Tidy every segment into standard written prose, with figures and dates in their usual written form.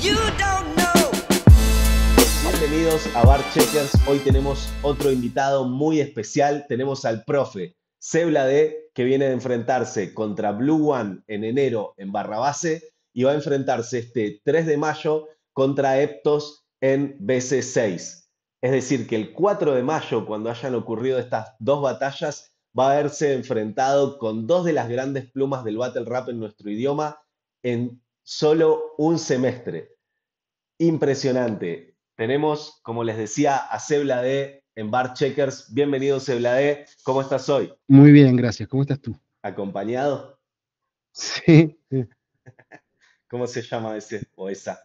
You don't know. Bienvenidos a Bar Checkers. Hoy tenemos otro invitado muy especial. Tenemos al profe Sebladé, que viene de enfrentarse contra Blue One en enero en Barrabase y va a enfrentarse este 3 de mayo contra Eptos en BC6. Es decir, que el 4 de mayo, cuando hayan ocurrido estas dos batallas, va a haberse enfrentado con dos de las grandes plumas del Battle Rap en nuestro idioma en solo un semestre. Impresionante. Tenemos, como les decía, a Sebladé en Bar Checkers. Bienvenido, Sebladé. ¿Cómo estás hoy? Muy bien, gracias. ¿Cómo estás tú? ¿Acompañado? Sí, ¿Cómo se llama ese o esa?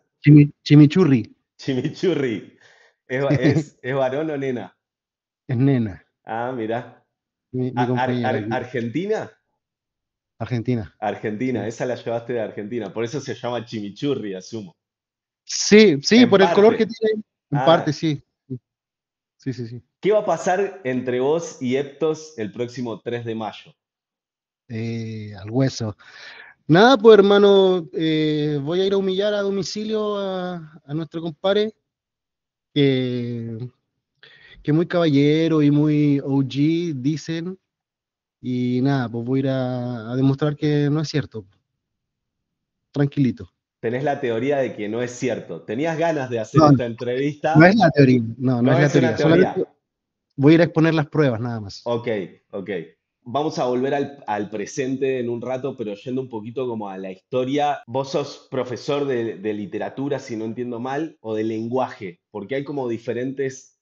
Chimichurri. Chimichurri. ¿Es varón o nena? Es nena, Ah, mira. mi compañera aquí, ¿Argentina? Argentina. Argentina, Sí. esa la llevaste de Argentina. Por eso se llama chimichurri, asumo. Sí, En por el color que parte. tiene, en parte, Ah, sí. Sí. ¿qué va a pasar entre vos y Eptos el próximo 3 de mayo? Al hueso. Nada, pues hermano, voy a ir a humillar a domicilio a nuestro compadre, que, que muy caballero y muy OG, dicen, y nada, pues voy a ir a demostrar que no es cierto. Tranquilito. Tenés la teoría de que no es cierto. Tenías ganas de hacer No, esta no entrevista. es la teoría, no No es la es una teoría, solamente teoría. voy a ir a exponer las pruebas, nada más. Ok, ok. Vamos a volver al presente en un rato, pero yendo un poquito como a la historia. Vos sos profesor de literatura, si no entiendo mal, o de lenguaje, porque hay como diferentes.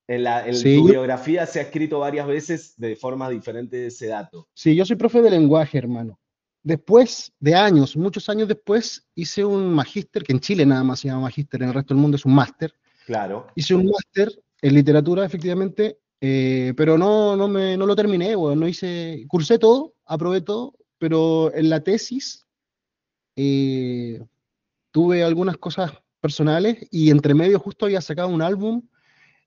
En Sí, tu biografía se ha escrito varias veces de formas diferentes ese dato. yo soy profe de lenguaje, hermano. Después de años, muchos años después, hice un magíster, que en Chile nada más se llama magíster, en el resto del mundo es un máster. Claro. Hice un máster en literatura, efectivamente, pero no lo terminé, bueno, cursé todo, aprobé todo, pero en la tesis eh, tuve algunas cosas personales y entre medio justo había sacado un álbum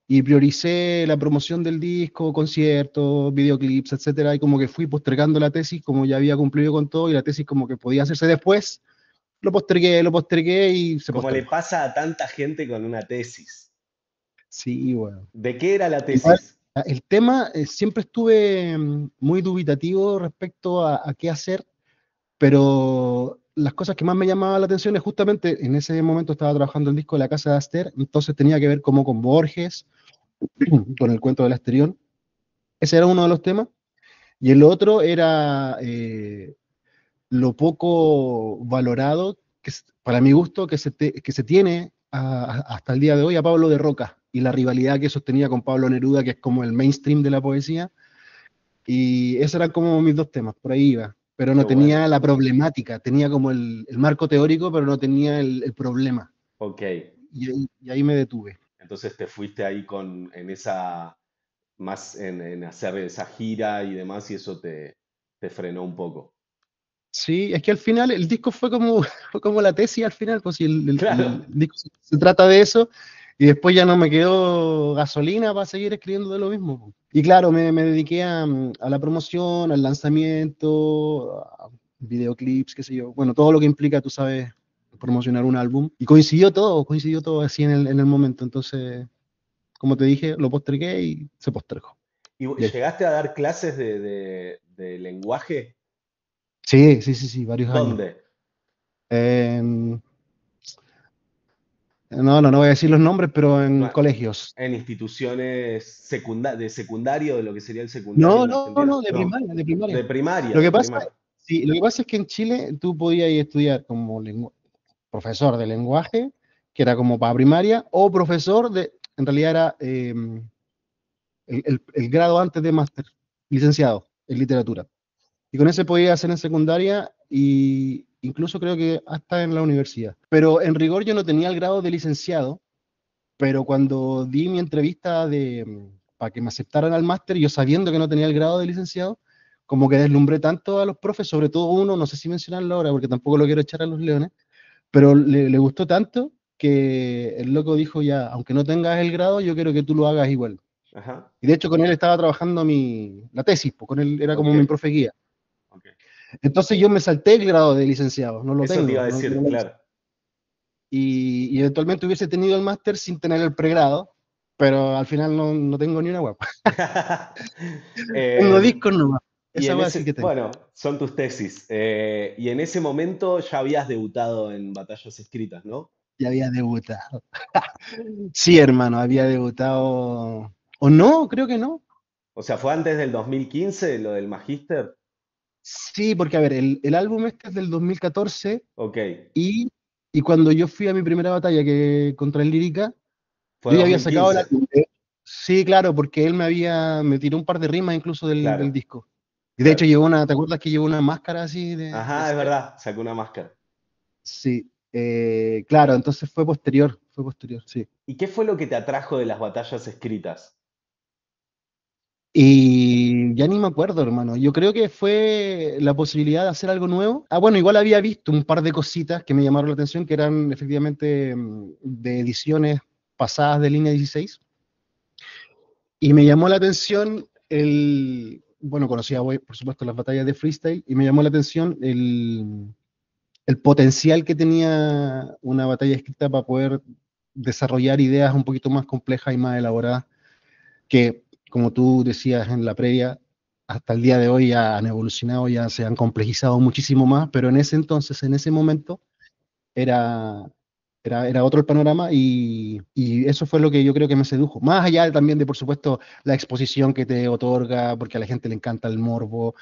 y prioricé la promoción del disco, conciertos, videoclips, etcétera, y como que fui postergando la tesis, como ya había cumplido con todo, y la tesis como que podía hacerse después, lo postergué y se Como le postergó. pasa a tanta gente con una tesis. Sí, bueno. ¿De qué era la Igual, tesis? el tema, siempre estuve muy dubitativo respecto a qué hacer, pero las cosas que más me llamaban la atención es justamente, en ese momento estaba trabajando el disco de La Casa de Aster, entonces tenía que ver como con Borges, con el cuento del Asterión. Ese era uno de los temas. Y el otro era lo poco valorado, para mi gusto, que se tiene hasta el día de hoy a Pablo de Roca y la rivalidad que sostenía con Pablo Neruda, que es como el mainstream de la poesía. Y esos eran como mis dos temas, por ahí iba. Pero Qué no bueno. tenía la problemática, tenía como el marco teórico, pero no tenía el problema. Ok. Y ahí me detuve. Entonces te fuiste ahí en esa, más en hacer esa gira y demás, y eso te frenó un poco. Sí, es que al final el disco fue como, fue como la tesis al final, pues si Claro. el disco se trata de eso, y después ya no me quedó gasolina para seguir escribiendo de lo mismo, pues. Y claro, me dediqué a la promoción, al lanzamiento, a videoclips, qué sé yo, bueno, todo lo que implica, tú sabes, promocionar un álbum. Y coincidió todo así en el momento, entonces, como te dije, lo postergué y se postergó. ¿Y Y ahí está. llegaste a dar clases de lenguaje? Sí, varios años. ¿Dónde? En- no voy a decir los nombres, pero en No, colegios. en instituciones de secundario, de lo que sería el secundario en Argentina. No, de No, primaria, de primaria. de primaria, Lo de que pasa, primaria. sí, lo que pasa es que en Chile tú podías ir a estudiar como profesor de lenguaje, que era como para primaria, o profesor en realidad era el grado antes de máster, licenciado en literatura. Y con ese podía hacer en secundaria y incluso creo que hasta en la universidad. Pero en rigor yo no tenía el grado de licenciado, pero cuando di mi entrevista para que me aceptaran al máster, yo sabiendo que no tenía el grado de licenciado, como que deslumbré tanto a los profes, sobre todo uno, no sé si mencionarlo ahora, porque tampoco lo quiero echar a los leones, pero le gustó tanto que el loco dijo ya, aunque no tengas el grado, yo quiero que tú lo hagas igual. Ajá. Y de hecho con él estaba trabajando la tesis, pues con él era Ok, como mi profe guía. ok. Entonces yo me salté el grado de licenciado, no lo Eso te iba tengo. a decir, claro. y eventualmente hubiese tenido el máster sin tener el pregrado, pero al final no tengo ni una web. Tengo Eh, discos nomás. y Esa en web sí que ese, tengo. bueno, son tus tesis. Y en ese momento ya habías debutado en batallas escritas, ¿no? Ya había debutado. Sí, hermano, había debutado. ¿O no? Creo que no. O sea, ¿fue antes del 2015 lo del Magíster? Sí, porque a ver, el álbum este es del 2014 Ok, y, y cuando yo fui a mi primera batalla que, contra el Lírica, fue yo ya había sacado el 2015, álbum. Sí, claro, porque él me tiró un par de rimas incluso del claro, disco. Y de hecho claro. llevó una, ¿te acuerdas que llevó una máscara así de Ajá, es seda? verdad, sacó una máscara. Sí, claro, entonces fue posterior, sí. ¿Y qué fue lo que te atrajo de las batallas escritas? Y ya ni me acuerdo, hermano. Yo creo que fue la posibilidad de hacer algo nuevo. Ah, bueno, igual había visto un par de cositas que me llamaron la atención, que eran efectivamente de ediciones pasadas de línea 16. Y me llamó la atención bueno, conocía, por supuesto, las batallas de freestyle, y me llamó la atención el potencial que tenía una batalla escrita para poder desarrollar ideas un poquito más complejas y más elaboradas que, como tú decías en la previa, hasta el día de hoy ya han evolucionado, ya se han complejizado muchísimo más, pero en ese entonces, en ese momento, era, era otro el panorama y eso fue lo que yo creo que me sedujo. Más allá también de, por supuesto, la exposición que te otorga, porque a la gente le encanta el morbo,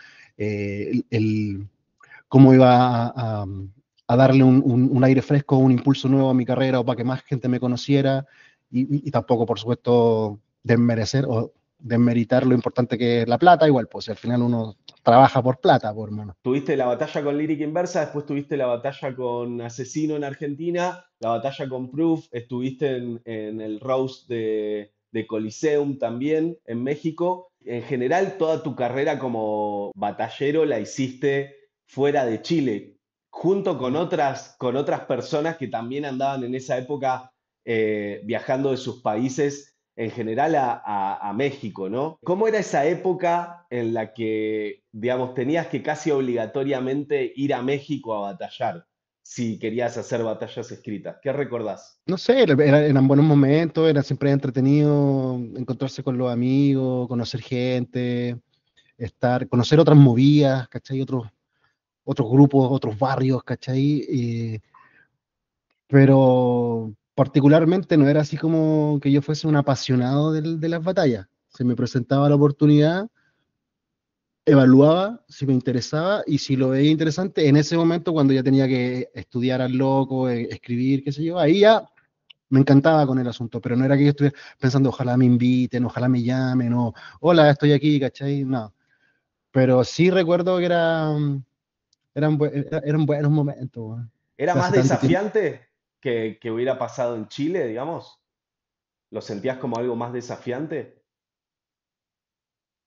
cómo iba a darle un aire fresco, un impulso nuevo a mi carrera o para que más gente me conociera y tampoco, por supuesto, desmerecer o desmeritar lo importante que es la plata, igual, pues si al final uno trabaja por plata, por hermano. Tuviste la batalla con Lyric Inversa, después tuviste la batalla con Asesino en Argentina, la batalla con Proof, estuviste en el roast de Coliseum también en México. En general, toda tu carrera como batallero la hiciste fuera de Chile, junto con otras personas que también andaban en esa época viajando de sus países en general a México, ¿no? ¿Cómo era esa época en la que, digamos, tenías que casi obligatoriamente ir a México a batallar si querías hacer batallas escritas? ¿Qué recordás? No sé, eran buenos momentos, era siempre entretenido encontrarse con los amigos, conocer gente, conocer otras movidas, ¿cachai? Otros grupos, otros barrios, ¿cachai? Pero particularmente no era así como que yo fuese un apasionado de las batallas. Se me presentaba la oportunidad, evaluaba si me interesaba y si lo veía interesante, en ese momento cuando ya tenía que estudiar al loco, escribir, qué sé yo, ahí ya me encantaba con el asunto, pero no era que yo estuviera pensando, ojalá me inviten, ojalá me llamen, o hola, estoy aquí, ¿cachai? No. Pero sí recuerdo que eran buenos momentos, weón. ¿Era Fue más hace tanto tiempo. desafiante que hubiera pasado en Chile, digamos? ¿Lo sentías como algo más desafiante?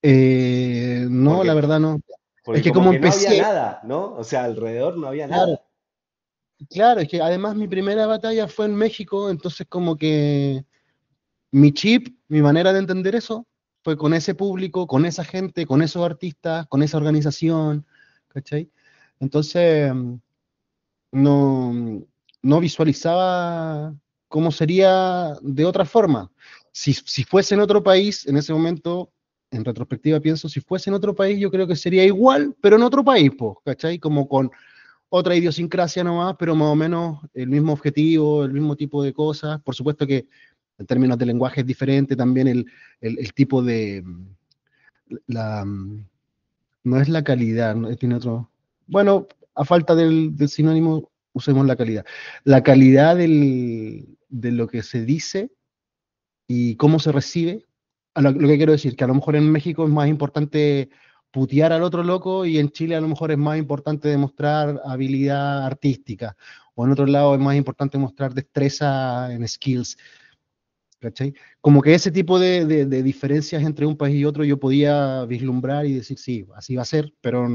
No, la Porque, verdad no. Es porque que como como que no había empecé, nada, ¿no? O sea, alrededor no había claro, nada. claro, es que además mi primera batalla fue en México, entonces como que mi chip, mi manera de entender eso, fue con ese público, con esa gente, con esos artistas, con esa organización, ¿cachai? Entonces, no, no visualizaba cómo sería de otra forma. Si fuese en otro país, en ese momento, en retrospectiva pienso, si fuese en otro país, yo creo que sería igual, pero en otro país, po, ¿cachai? Como con otra idiosincrasia nomás, pero más o menos el mismo objetivo, el mismo tipo de cosas. Por supuesto que en términos de lenguaje es diferente también el tipo de, la, no es la calidad, ¿no? Tiene otro, bueno, a falta del sinónimo, usemos la calidad. La calidad de lo que se dice y cómo se recibe, lo que quiero decir, que a lo mejor en México es más importante putear al otro loco y en Chile a lo mejor es más importante demostrar habilidad artística, o en otro lado es más importante mostrar destreza en skills, ¿cachai? Como que ese tipo de diferencias entre un país y otro yo podía vislumbrar y decir, sí, así va a ser, pero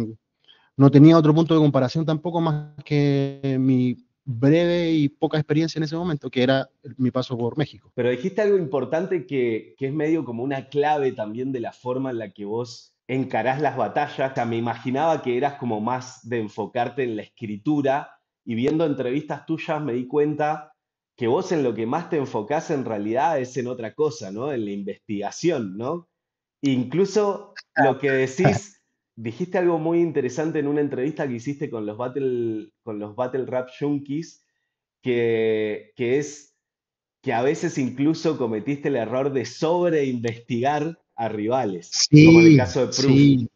no tenía otro punto de comparación tampoco más que mi breve y poca experiencia en ese momento, que era mi paso por México. Pero dijiste algo importante que es medio como una clave también de la forma en la que vos encarás las batallas. O sea, me imaginaba que eras como más de enfocarte en la escritura y viendo entrevistas tuyas me di cuenta que vos en lo que más te enfocás en realidad es en otra cosa, ¿no? En la investigación, ¿no? Incluso lo que decís, dijiste algo muy interesante en una entrevista que hiciste con los Battle Rap Junkies, que es que a veces incluso cometiste el error de sobreinvestigar a rivales, como en el Sí, caso de Proof. sí,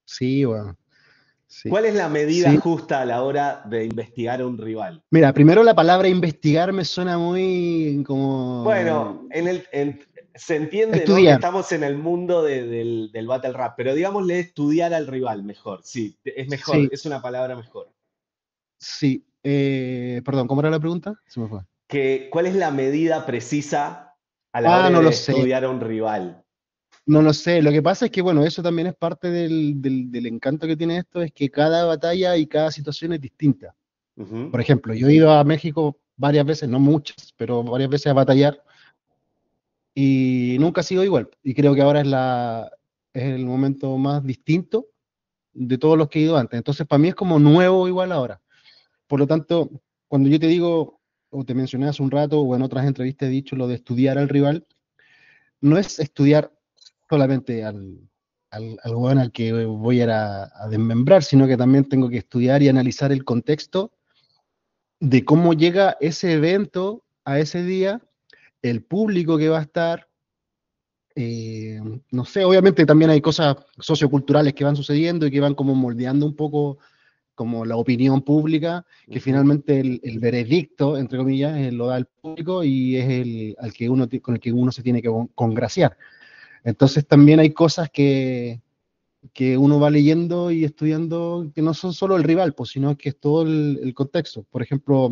sí, bueno, sí, ¿Cuál es la medida sí. justa a la hora de investigar a un rival? Mira, primero la palabra investigar me suena muy Bueno, como se entiende, ¿no? Que estudiar. estamos en el mundo del Battle Rap, pero digámosle estudiar al rival mejor, sí, es mejor, Sí, es una palabra mejor. sí. Perdón, ¿cómo era la pregunta? Se me fue. ¿Cuál es la medida precisa a la Ah, hora no lo de sé, estudiar a un rival? no lo sé. Lo que pasa es que, bueno, eso también es parte del encanto que tiene esto, es que cada batalla y cada situación es distinta. Ujú. Por ejemplo, yo he ido a México varias veces, no muchas, pero varias veces a batallar y nunca ha sido igual. Y creo que ahora es el momento más distinto de todos los que he ido antes. Entonces, para mí es como nuevo igual ahora. Por lo tanto, cuando yo te digo, o te mencioné hace un rato, o en otras entrevistas he dicho lo de estudiar al rival, no es estudiar solamente al weón al que voy a ir a desmembrar, sino que también tengo que estudiar y analizar el contexto de cómo llega ese evento a ese día, el público que va a estar, eh, no sé, obviamente también hay cosas socioculturales que van sucediendo y que van como moldeando un poco como la opinión pública, que Ujú. finalmente el veredicto, entre comillas, lo da el público y es al que con el que uno se tiene que congraciar. Entonces también hay cosas que uno va leyendo y estudiando que no son solo el rival, pues, sino que es todo el contexto. Por ejemplo,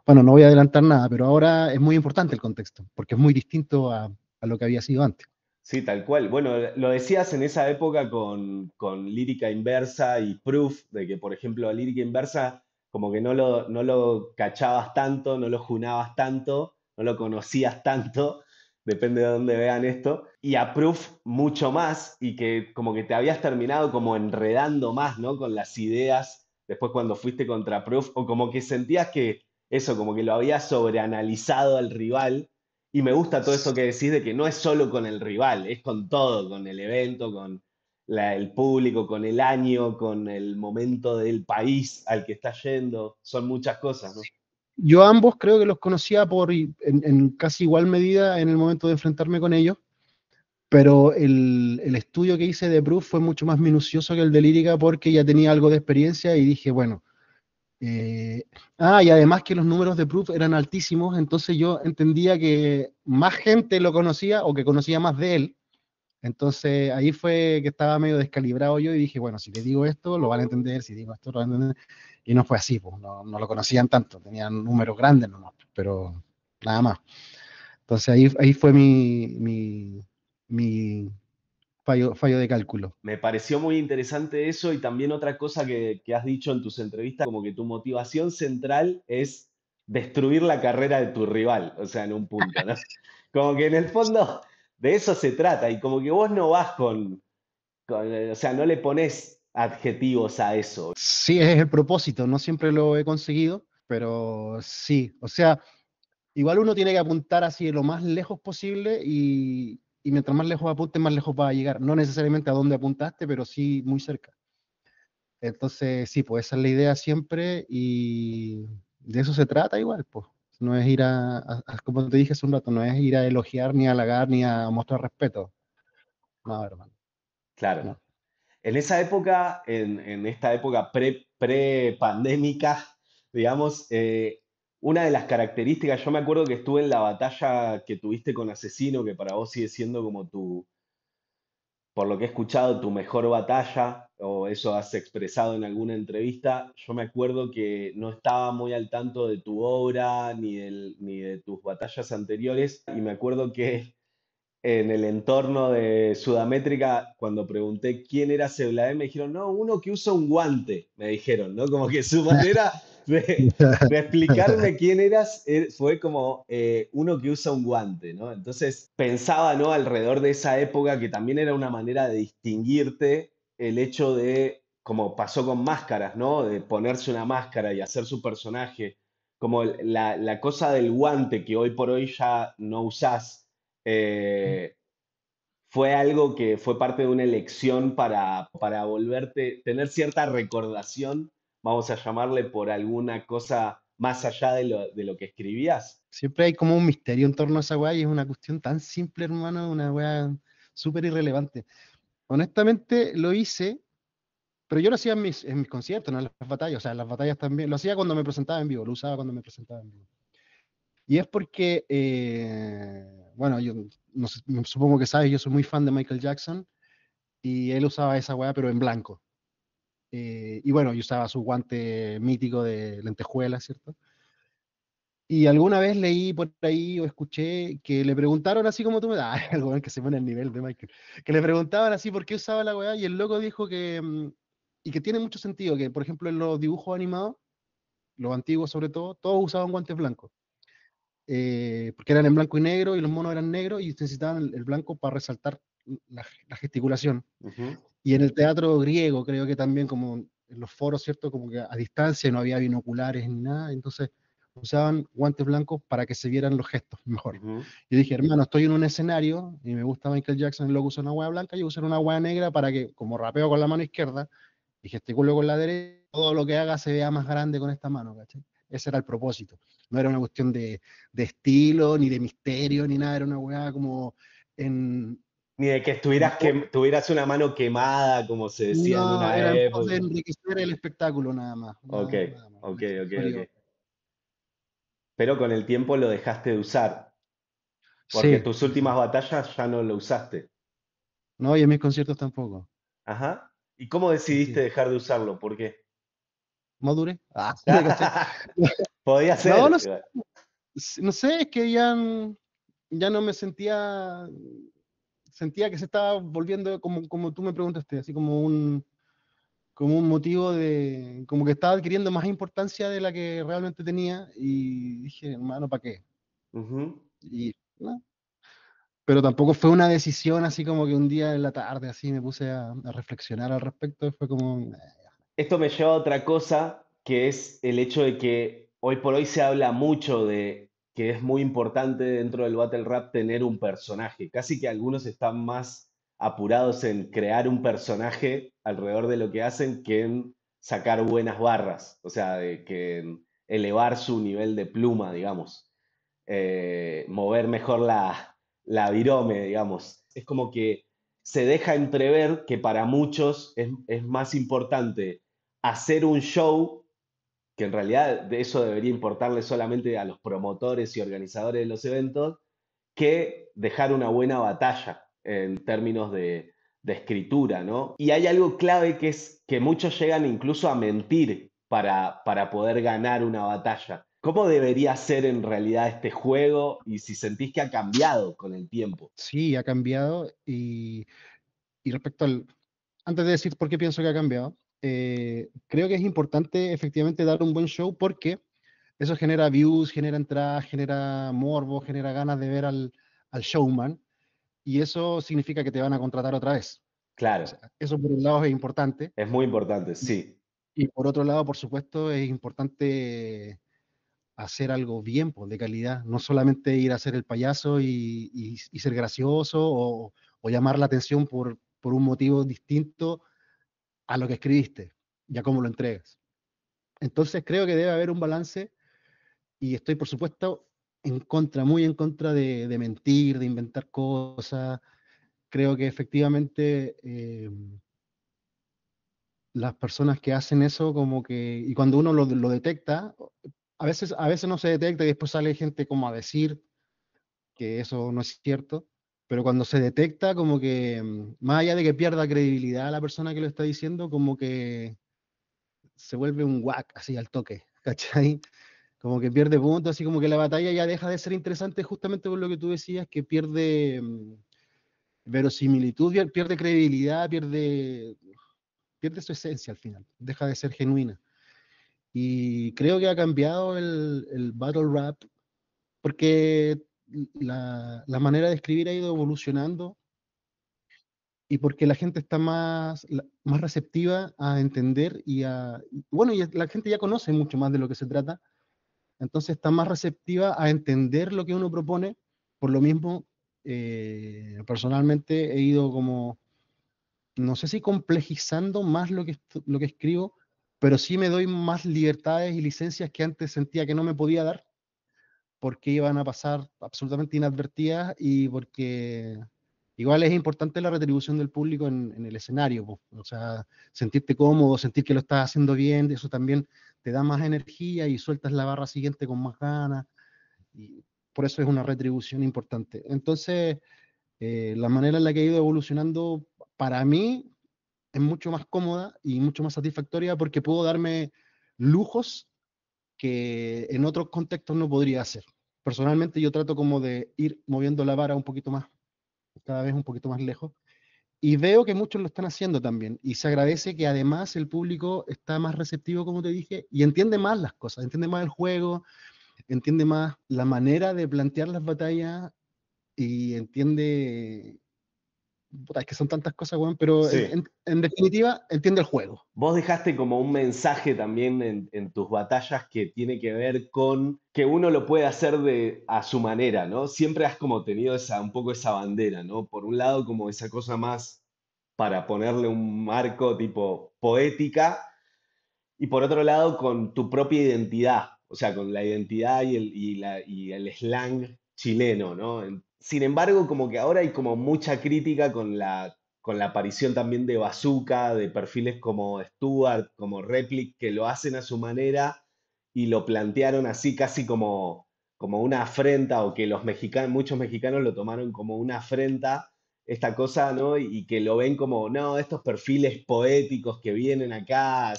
bueno, no voy a adelantar nada, pero ahora es muy importante el contexto, porque es muy distinto a lo que había sido antes. Sí, tal cual. Bueno, lo decías en esa época con lírica inversa y proof, de que, por ejemplo, a lírica inversa como que no lo cachabas tanto, no lo junabas tanto, no lo conocías tanto, depende de dónde vean esto, y a proof mucho más, y que como que te habías terminado como enredando más, ¿no? Con las ideas después cuando fuiste contra proof, o como que sentías que eso, como que lo habías sobreanalizado al rival y me gusta todo esto que decís de que no es solo con el rival, es con todo, con el evento, con el público, con el año, con el momento del país al que está yendo. Son muchas cosas, ¿no? Yo a ambos creo que los conocía en casi igual medida en el momento de enfrentarme con ellos, pero el estudio que hice de Proof fue mucho más minucioso que el de Lírica porque ya tenía algo de experiencia y dije, bueno, eh, y además que los números de Proof eran altísimos, entonces yo entendía que más gente lo conocía o que conocía más de él. Entonces ahí fue que estaba medio descalibrado yo y dije, bueno, si le digo esto, lo van a entender, si digo esto, lo van a entender. Y no fue así, pues, no, no lo conocían tanto, tenían números grandes nomás, pero nada más. Entonces ahí fue mi fallo de cálculo. Me pareció muy interesante eso y también otra cosa que has dicho en tus entrevistas, como que tu motivación central es destruir la carrera de tu rival, o sea, en un punto, ¿no? Como que en el fondo de eso se trata y como que vos no vas o sea, no le pones adjetivos a eso. Sí, es el propósito, no siempre lo he conseguido, pero sí, o sea, igual uno tiene que apuntar así lo más lejos posible y mientras más lejos apuntes, más lejos va a llegar. No necesariamente a donde apuntaste, pero sí muy cerca. Entonces, sí, pues esa es la idea siempre y de eso se trata igual, pues. No es ir como te dije hace un rato, no es ir a elogiar, ni a halagar, ni a mostrar respeto. No, hermano, Claro. no. En esa época, en esta época pre-pandémica, digamos, una de las características, yo me acuerdo que estuve en la batalla que tuviste con Asesino, que para vos sigue siendo como por lo que he escuchado, tu mejor batalla, o eso has expresado en alguna entrevista. Yo me acuerdo que no estaba muy al tanto de tu obra ni de tus batallas anteriores, y me acuerdo que en el entorno de Sudamétrica, cuando pregunté quién era Seblaé, me dijeron, no, uno que usa un guante, me dijeron, ¿no? Como que su manera de explicarme quién eras fue como uno que usa un guante, ¿no? Entonces pensaba, ¿no? Alrededor de esa época que también era una manera de distinguirte el hecho de, como pasó con máscaras, ¿no? De ponerse una máscara y hacer su personaje. como la cosa del guante que hoy por hoy ya no usás, eh, fue algo que fue parte de una elección para volverte, tener cierta recordación, vamos a llamarle por alguna cosa más allá de lo que escribías. Siempre hay como un misterio en torno a esa weá y es una cuestión tan simple, hermano, una weá súper irrelevante. Honestamente lo hice, pero yo lo hacía en mis conciertos, no en las batallas, o sea, en las batallas también, lo hacía cuando me presentaba en vivo, lo usaba cuando me presentaba en vivo. Y es porque, bueno, yo no sé, supongo que sabes, yo soy muy fan de Michael Jackson y él usaba esa weá, pero en blanco. Y bueno, yo usaba su guante mítico de lentejuela, ¿cierto? Y alguna vez leí por ahí o escuché que le preguntaron así como tú me das, el weón que se pone al nivel de Michael, que le preguntaban así por qué usaba la weá y el loco dijo que, y que tiene mucho sentido, que por ejemplo en los dibujos animados, los antiguos sobre todo, todos usaban guantes blancos, porque eran en blanco y negro y los monos eran negros y necesitaban el blanco para resaltar la gesticulación. Ujú, Y en el teatro griego creo que también como en los foros, ¿cierto? Como que a distancia no había binoculares ni nada, entonces usaban guantes blancos para que se vieran los gestos mejor. ujú, Yo dije, hermano, estoy en un escenario y me gusta Michael Jackson y luego usa una hueá blanca, yo usé una hueá negra para que, como rapeo con la mano izquierda y gesticulo con la derecha, todo lo que haga se vea más grande con esta mano, ¿cachai? Ese era el propósito. No era una cuestión de estilo, ni de misterio, ni nada, era una hueá como en, ni de que en tuvieras una mano quemada, como se decía en no, una era en pos de época. enriquecer el espectáculo nada más, Ok, nada más, un ok, ok, accesorio. ok. Pero con el tiempo lo dejaste de usar, porque Sí, tus sí, sí. últimas batallas ya no lo usaste. No, y en mis conciertos tampoco. Ajá. ¿Y cómo decidiste Sí. dejar de usarlo? ¿Por qué? ¿Madure? ¿me cachai? Podía No, ser. no sé, es que ya, ya no me sentía que se estaba volviendo como, como tú me preguntaste, así como un motivo de, como que estaba adquiriendo más importancia de la que realmente tenía y dije, hermano, ¿para qué? Ujú. Y no, pero tampoco fue una decisión así como que un día en la tarde así me puse a reflexionar al respecto, fue como, Esto me lleva a otra cosa, que es el hecho de que hoy por hoy se habla mucho de que es muy importante dentro del battle rap tener un personaje. Casi que algunos están más apurados en crear un personaje alrededor de lo que hacen que en sacar buenas barras, o sea, de que en elevar su nivel de pluma, digamos. Mover mejor la virome, digamos. Es como que se deja entrever que para muchos es más importante hacer un show, que en realidad de eso debería importarle solamente a los promotores y organizadores de los eventos, que dejar una buena batalla en términos de escritura, ¿no? Y hay algo clave que es que muchos llegan incluso a mentir para poder ganar una batalla. ¿Cómo debería ser en realidad este juego y si sentís que ha cambiado con el tiempo? sí, ha cambiado y respecto al, antes de decir por qué pienso que ha cambiado, creo que es importante efectivamente dar un buen show porque eso genera views, genera entradas, genera morbo, genera ganas de ver al showman y eso significa que te van a contratar otra vez. O Claro, sea, eso por un lado es importante es muy importante, y, sí. y por otro lado, por supuesto, es importante hacer algo bien, pues, de calidad, no solamente ir a hacer el payaso y ser gracioso o llamar la atención por un motivo distinto a lo que escribiste y a cómo lo entregas. Entonces creo que debe haber un balance y estoy, por supuesto, en contra, muy en contra de mentir, de inventar cosas. Creo que efectivamente las personas que hacen eso, como que, y cuando uno lo detecta, a veces no se detecta y después sale gente como a decir que eso no es cierto, pero cuando se detecta, como que, más allá de que pierda credibilidad la persona que lo está diciendo, como que se vuelve un guac así al toque, ¿cachai? Como que pierde puntos, así como que la batalla ya deja de ser interesante justamente por lo que tú decías, que pierde verosimilitud, pierde credibilidad, pierde su esencia al final, deja de ser genuina. Y creo que ha cambiado el battle rap porque la manera de escribir ha ido evolucionando y porque la gente está más receptiva a entender bueno, y la gente ya conoce mucho más de lo que se trata entonces está más receptiva a entender lo que uno propone. Por lo mismo, personalmente he ido como, no sé si complejizando más lo que escribo, pero sí me doy más libertades y licencias que antes sentía que no me podía dar, porque iban a pasar absolutamente inadvertidas y porque igual es importante la retribución del público en el escenario, po. O sea, sentirte cómodo, sentir que lo estás haciendo bien, eso también te da más energía y sueltas la barra siguiente con más ganas, y por eso es una retribución importante. Entonces, la manera en la que he ido evolucionando, para mí, es mucho más cómoda y mucho más satisfactoria porque puedo darme lujos que en otros contextos no podría hacer. Personalmente yo trato como de ir moviendo la vara un poquito más, cada vez un poquito más lejos, y veo que muchos lo están haciendo también, y se agradece que además el público está más receptivo, como te dije, y entiende más las cosas, entiende más el juego, entiende más la manera de plantear las batallas, y entiende, puta, es que son tantas cosas, weón, pero Sí. en definitiva entiende el juego. Vos dejaste como un mensaje también en tus batallas que tiene que ver con que uno lo puede hacer a su manera, ¿no? Siempre has como tenido un poco esa bandera, ¿no? Por un lado como esa cosa más para ponerle un marco tipo poética y por otro lado con tu propia identidad, o sea, con la identidad y el slang chileno, ¿no? Sin embargo, como que ahora hay como mucha crítica con la aparición también de Bazooka, de perfiles como Stuart, como Replic, que lo hacen a su manera y lo plantearon así casi como una afrenta, o que muchos mexicanos lo tomaron como una afrenta esta cosa, ¿no? Y que lo ven como, no, estos perfiles poéticos que vienen acá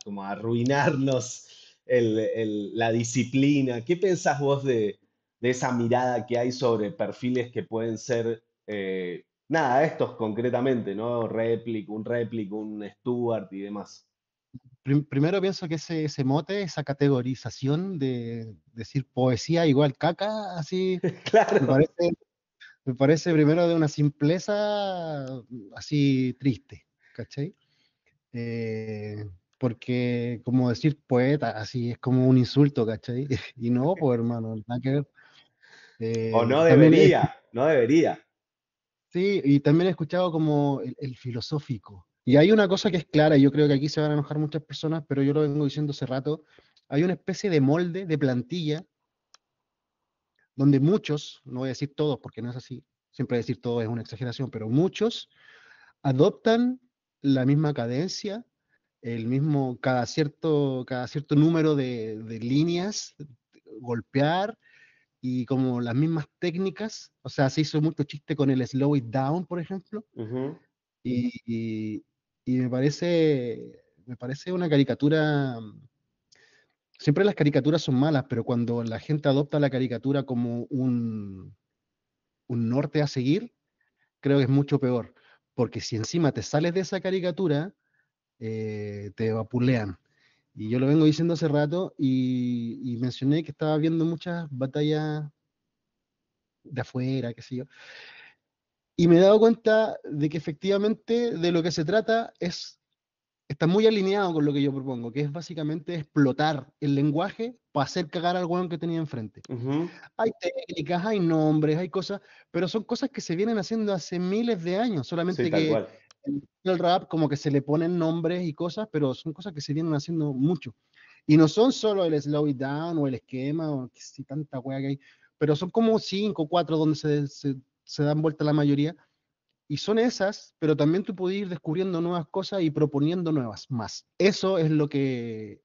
como a arruinarnos la disciplina. ¿Qué pensás vos de esa mirada que hay sobre perfiles que pueden ser, nada, estos concretamente, ¿no? Un Replic, un Stuart y demás. Primero pienso que ese mote, esa categorización de decir poesía igual caca, así, me Claro. parece, me parece primero de una simpleza así triste, ¿cachai? Porque como decir poeta, así es como un insulto, ¿cachai? Y no, pues hermano, nada que ver. O no También debería, no debería. sí, y también he escuchado como el filosófico. Y hay una cosa que es clara, y yo creo que aquí se van a enojar muchas personas, pero yo lo vengo diciendo hace rato, hay una especie de molde, de plantilla, donde muchos, no voy a decir todos porque no es así, siempre decir todos es una exageración, pero muchos adoptan la misma cadencia, cada cierto número de líneas, golpear, y como las mismas técnicas, o sea, se hizo mucho chiste con el slow it down, por ejemplo, Ujú. y, y me parece una caricatura, siempre las caricaturas son malas, pero cuando la gente adopta la caricatura como un norte a seguir, creo que es mucho peor, porque si encima te sales de esa caricatura, te vapulean. Y yo lo vengo diciendo hace rato y mencioné que estaba viendo muchas batallas de afuera, qué sé yo, y me he dado cuenta de que efectivamente de lo que se trata está muy alineado con lo que yo propongo, que es básicamente explotar el lenguaje para hacer cagar al weón que tenía enfrente. Ujú. Hay técnicas, hay nombres, hay cosas, pero son cosas que se vienen haciendo hace miles de años, Sí, solamente tal que cual. en el rap como que se le ponen nombres y cosas, pero son cosas que se vienen haciendo mucho. Y no son solo el slow it down o el esquema o que si tanta wea que hay, pero son como cinco, cuatro donde se dan vuelta la mayoría. Y son esas, pero también tú puedes ir descubriendo nuevas cosas y proponiendo nuevas más. Eso es lo que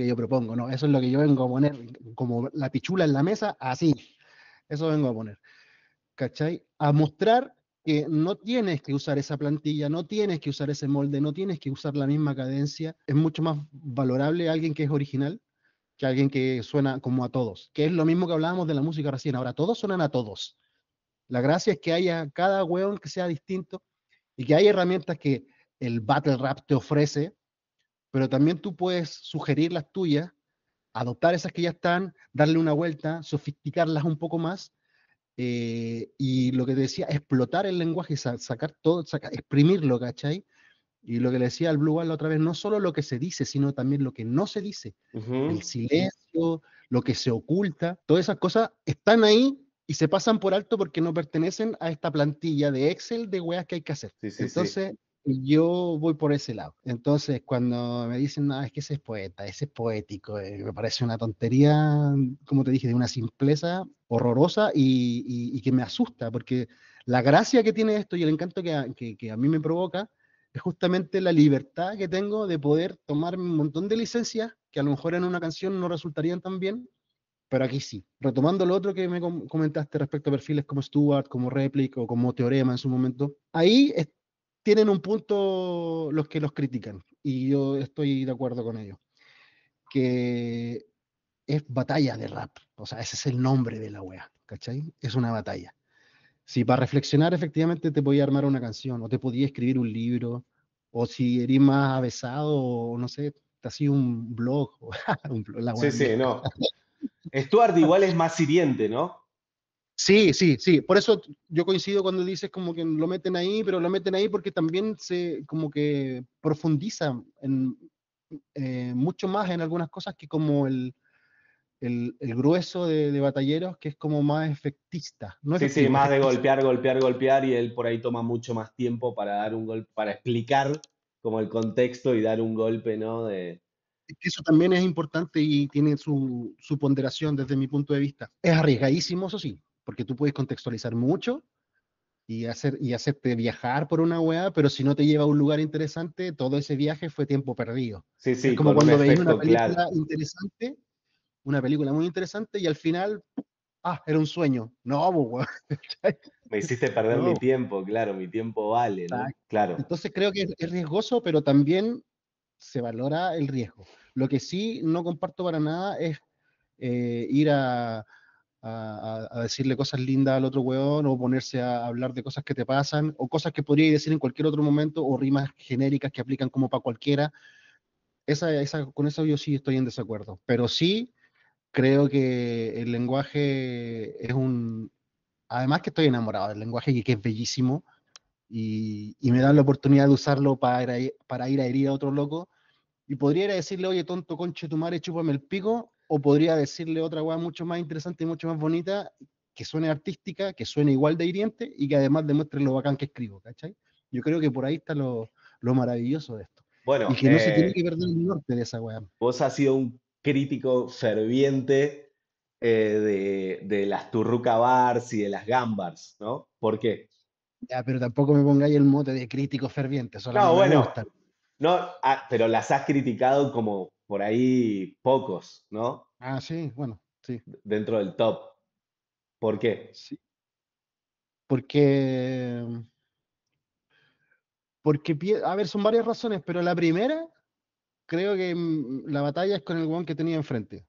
yo propongo, ¿no? Eso es lo que yo vengo a poner como la pichula en la mesa, así. Eso vengo a poner, ¿cachai? A mostrar que no tienes que usar esa plantilla, no tienes que usar ese molde, no tienes que usar la misma cadencia. Es mucho más valorable alguien que es original que alguien que suena como a todos, que es lo mismo que hablábamos de la música recién. Ahora todos suenan a todos. La gracia es que haya cada weón que sea distinto y que hay herramientas que el battle rap te ofrece, pero también tú puedes sugerir las tuyas, adoptar esas que ya están, darle una vuelta, sofisticarlas un poco más, y lo que te decía, explotar el lenguaje, sacar todo, exprimirlo, ¿cachai? Y lo que le decía al Blue Wall la otra vez, no solo lo que se dice, sino también lo que no se dice, el Ujú. silencio, lo que se oculta, todas esas cosas están ahí y se pasan por alto porque no pertenecen a esta plantilla de Excel de weas que hay que hacer. Sí, sí, sí. Entonces, yo voy por ese lado. Entonces, cuando me dicen, no, es que ese es poeta, ese es poético, me parece una tontería, como te dije, de una simpleza horrorosa y que me asusta, porque la gracia que tiene esto y el encanto que a mí me provoca es justamente la libertad que tengo de poder tomar un montón de licencias que a lo mejor en una canción no resultarían tan bien, pero aquí sí. Retomando lo otro que me comentaste respecto a perfiles como Stuart, como Replic o como Teorema en su momento, ahí tienen un punto los que los critican, y yo estoy de acuerdo con ellos, que es batalla de rap, o sea, ese es el nombre de la wea, ¿cachai? Es una batalla. Si para reflexionar efectivamente te podía armar una canción, o te podía escribir un libro, o si eres más avesado, o no sé, te hacía un blog, o la Sí, wea sí, vieja. no. Stuart igual es más hiriente, ¿no? Sí, sí, sí. Por eso yo coincido cuando dices como que lo meten ahí, pero lo meten ahí porque también se como que profundiza en, mucho más en algunas cosas que como el grueso de Batalleros, que es como más efectista, no Sí, sí, efectivo, más de efectista. golpear, golpear, golpear y él por ahí toma mucho más tiempo para dar un golpe, para explicar como el contexto y dar un golpe, ¿no? De... Eso también es importante y tiene su ponderación desde mi punto de vista. Es arriesgadísimo, eso sí, porque tú puedes contextualizar mucho y hacerte viajar por una weá, pero si no te lleva a un lugar interesante, todo ese viaje fue tiempo perdido. Sí, Es sí, como con un cuando veis una efecto claro. película interesante, una película muy interesante, y al final, era un sueño. No, pues, weón. Me hiciste perder mi No, tiempo, claro, mi tiempo vale, ¿no? exacto. Claro. Entonces creo que es riesgoso, pero también se valora el riesgo. Lo que sí no comparto para nada es ir a decirle cosas lindas al otro weón, o ponerse a hablar de cosas que te pasan, o cosas que podrías decir en cualquier otro momento, o rimas genéricas que aplican como para cualquiera. Con eso yo sí estoy en desacuerdo. Pero sí creo que el lenguaje es un... Además que estoy enamorado del lenguaje y que es bellísimo, y me dan la oportunidad de usarlo para ir a herir a otro loco. Y podría ir a decirle, oye, tonto conche tu madre, chúpame el pico, o podría decirle otra weá mucho más interesante y mucho más bonita, que suene artística, que suene igual de hiriente y que además demuestre lo bacán que escribo, ¿cachai? Yo creo que por ahí está lo maravilloso de esto. Y Bueno, que no se tiene que perder el norte de esa weá. vos has sido un crítico ferviente de las Turruca Bars y de las Gambars, ¿no? ¿Por qué? Ya, pero tampoco me pongáis el mote de crítico ferviente, solo No, no me bueno, gustan. no, pero las has criticado como por ahí pocos, ¿no? Ah, sí, bueno, sí. Dentro del top. ¿Por qué? Sí. Porque, a ver, son varias razones, pero la primera, creo que la batalla es con el weón que tenía enfrente.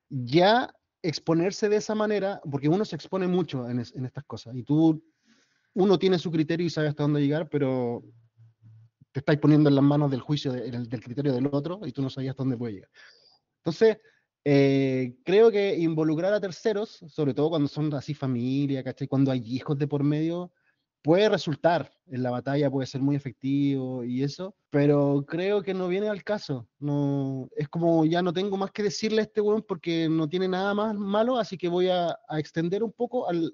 Ya exponerse de esa manera, porque uno se expone mucho en estas cosas, y uno tiene su criterio y sabe hasta dónde llegar, pero te estáis poniendo en las manos del juicio, del criterio del otro, y tú no sabías hasta dónde puede llegar. Entonces, creo que involucrar a terceros, sobre todo cuando son así familia, ¿cachai? Cuando hay hijos de por medio, puede resultar en la batalla, puede ser muy efectivo y eso, pero creo que no viene al caso. No, es como ya no tengo más que decirle a este weón porque no tiene nada más malo, así que voy a extender un poco al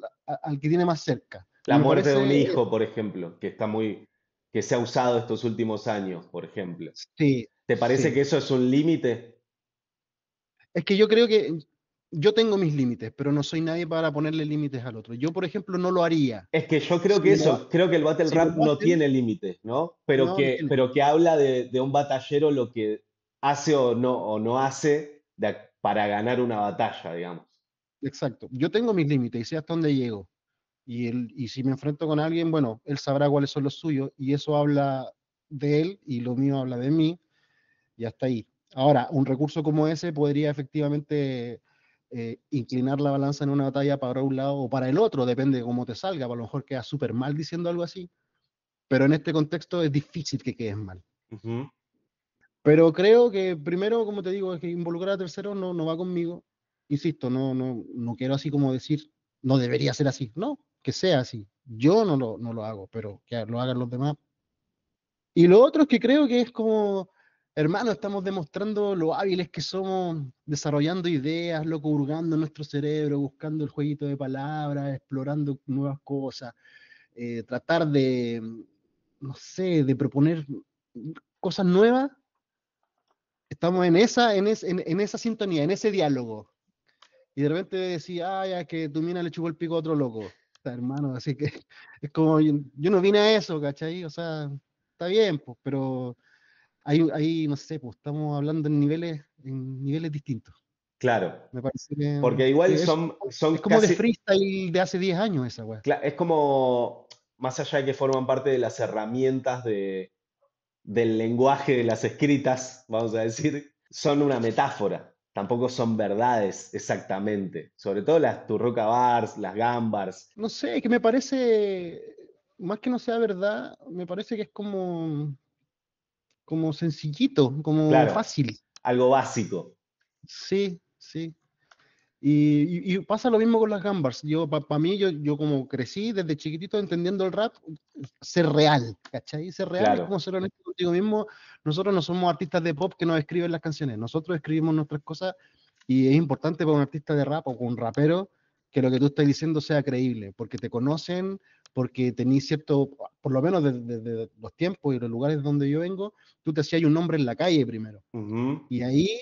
que tiene más cerca. Y La me muerte de un parece, hijo, por ejemplo, que está muy, que se ha usado estos últimos años, por ejemplo. sí, ¿Te parece sí. que eso es un límite? Es que yo creo que yo tengo mis límites, pero no soy nadie para ponerle límites al otro. Yo, por ejemplo, no lo haría. Es que yo creo Si que me lo, eso, creo que el battle si me rap lo no hacen, tiene límites, ¿no? no lo tienen. Pero que habla de un batallero lo que hace o no hace para ganar una batalla, digamos. Exacto. Yo tengo mis límites y sé hasta dónde llego. Y si me enfrento con alguien, bueno, él sabrá cuáles son los suyos, y eso habla de él y lo mío habla de mí, y hasta ahí. Ahora, un recurso como ese podría efectivamente inclinar la balanza en una batalla para un lado o para el otro, depende de cómo te salga. A lo mejor quedas súper mal diciendo algo así, pero en este contexto es difícil que quedes mal. Ujú. Pero creo que primero, como te digo, es que involucrar a terceros no va conmigo. Insisto, no quiero así como decir, no debería ser así. No, que sea así. Yo no lo hago, pero que lo hagan los demás. Y lo otro es que creo que es como, hermano, estamos demostrando lo hábiles que somos, desarrollando ideas, loco, hurgando en nuestro cerebro, buscando el jueguito de palabras, explorando nuevas cosas, tratar de, no sé, de proponer cosas nuevas. Estamos en esa sintonía, en ese diálogo. Y de repente decía, ah, ya que tu mina le chupó el pico a otro loco. Está, hermano, así que es como, yo no vine a eso, ¿cachai? O sea, está bien, pues, pero no sé, pues estamos hablando en niveles distintos. Claro, Me parece que porque igual es, es son como de casi, freestyle de hace 10 años esa weá. es como, más allá de que forman parte de las herramientas del lenguaje de las escritas, vamos a decir, son una metáfora, tampoco son verdades exactamente, sobre todo las Turruca Bars, las Gambars, No sé, que me parece, más que no sea verdad, me parece que es como sencillito, como claro, fácil. algo básico. Sí, sí. Y pasa lo mismo con las gambas. Yo, para mí, yo como crecí desde chiquitito entendiendo el rap, ser real, ¿cachai? Ser real es Claro. como ser honesto contigo mismo. Nosotros no somos artistas de pop que nos escriben las canciones, nosotros escribimos nuestras cosas y es importante para un artista de rap o un rapero que lo que tú estás diciendo sea creíble, porque te conocen, porque tenés cierto, por lo menos desde los tiempos y los lugares donde yo vengo, tú te hacías un nombre en la calle primero. Ujú. Y ahí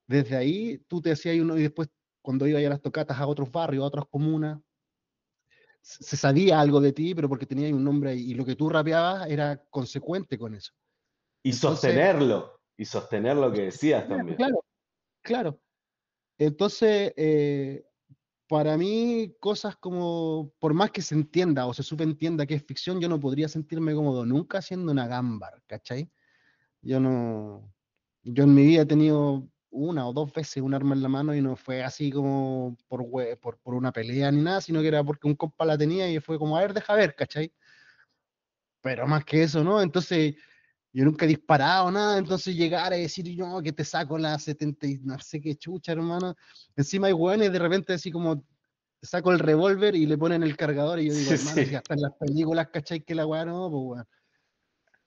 desde ahí tú te hacías uno y después cuando iba a las tocatas a otros barrios, a otras comunas, se sabía algo de ti, pero porque tenías un nombre ahí. Y lo que tú rapeabas era consecuente con eso. Entonces, Y sostener lo que decías también. claro, claro. Entonces, para mí, cosas como, por más que se entienda o se subentienda que es ficción, yo no podría sentirme cómodo nunca haciendo una gambar, ¿cachai? Yo no, yo en mi vida he tenido una o dos veces un arma en la mano y no fue así como por una pelea ni nada, sino que era porque un compa la tenía y fue como, a ver, deja ver, ¿cachai? Pero más que eso, ¿no? Entonces, yo nunca he disparado nada, entonces llegar a decir, no, que te saco la 70 y no sé qué chucha, hermano. Encima hay hueones de repente así como, te saco el revólver y le ponen el cargador y yo digo, Sí, hermano, si sí. hasta en las películas, ¿cachai? Que la weá no, pues weón.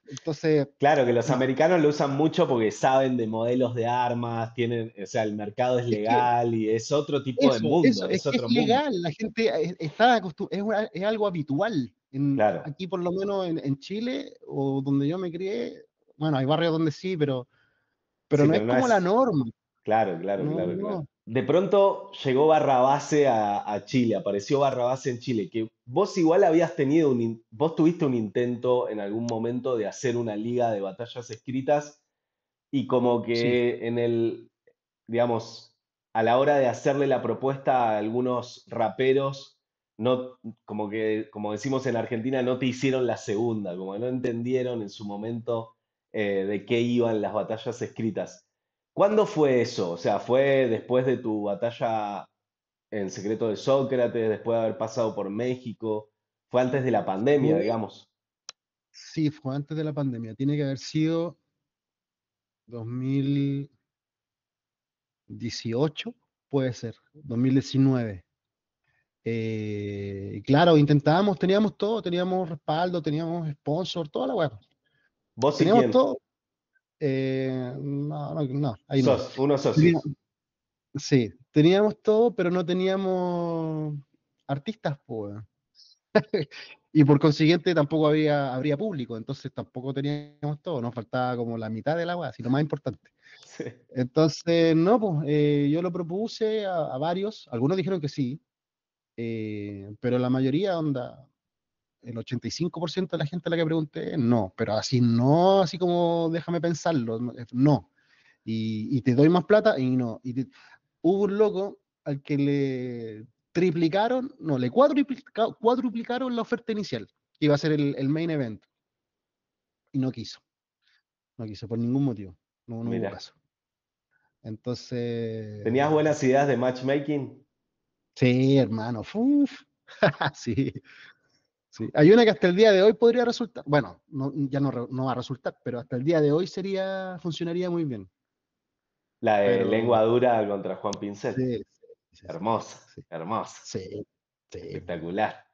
Entonces, Claro que los no, americanos lo usan mucho porque saben de modelos de armas, tienen, o sea, el mercado es es que legal y es otro tipo de Eso, mundo, es es que es otro mundo. legal, la gente está es algo habitual. Claro. Aquí por lo menos en Chile o donde yo me crié, bueno, hay barrios donde sí, pero Sí, no pero es no como la es. norma. Claro, claro, No, claro, claro. no. De pronto llegó Barrabase a Chile, apareció Barrabase en Chile, que vos igual habías tenido vos tuviste un intento en algún momento de hacer una liga de batallas escritas y como Sí, que digamos, a la hora de hacerle la propuesta a algunos raperos, no, como que, como decimos en Argentina, no te hicieron la segunda, como que no entendieron en su momento de qué iban las batallas escritas. ¿Cuándo fue eso? O sea, ¿fue después de tu batalla en Secreto de Sócrates, después de haber pasado por México? ¿Fue antes de la pandemia, fue, digamos? sí, fue antes de la pandemia. Tiene que haber sido 2018, puede ser, 2019. Claro, intentábamos, teníamos todo, teníamos respaldo, teníamos sponsor, toda la web. ¿Vos y Teníamos quién? todo. No, no, no, ahí no. Unos Tenía- socios. sí, teníamos todo, pero no teníamos artistas, pues. Y por consiguiente tampoco habría público, entonces tampoco teníamos todo, nos faltaba como la mitad de la web, así lo más importante. Sí. Entonces, no, pues yo lo propuse a varios, algunos dijeron que sí, pero la mayoría, onda, el 85% de la gente a la que pregunté, no, pero así no, así como déjame pensarlo, no. Y te doy más plata y no. Hubo un loco al que le triplicaron, no, le cuadruplicaron la oferta inicial, que iba a ser el main event, y no quiso por ningún motivo, no hubo Mira. caso. Entonces, ¿Tenías buenas ideas de matchmaking? sí, hermano, uf, sí, sí. Hay una que hasta el día de hoy podría resultar, bueno, ya no va a resultar, pero hasta el día de hoy funcionaría muy bien. La de Pero lengua dura contra Juan Pincel. sí, sí, sí, Hermosa, sí, hermosa, sí, sí, pues, bueno. espectacular.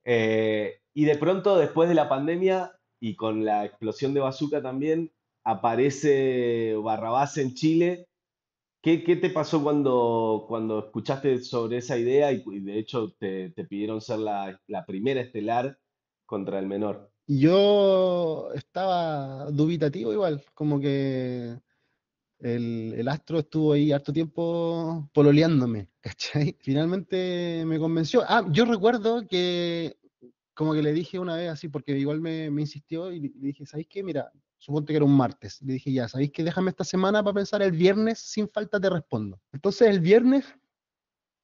Y de pronto, después de la pandemia y con la explosión de Bazooka también, aparece Barrabás en Chile. ¿Qué te pasó cuando escuchaste sobre esa idea y de hecho te pidieron ser la primera estelar contra el menor? Y yo estaba dubitativo igual, como que el astro estuvo ahí harto tiempo pololeándome, ¿cachai? Finalmente me convenció. Ah, yo recuerdo que como que le dije una vez así, porque igual me insistió y le dije, ¿sabéis qué? Mira, suponte que era un martes. Le dije, ya, ¿sabéis qué? Déjame esta semana para pensar, el viernes sin falta te respondo. Entonces el viernes,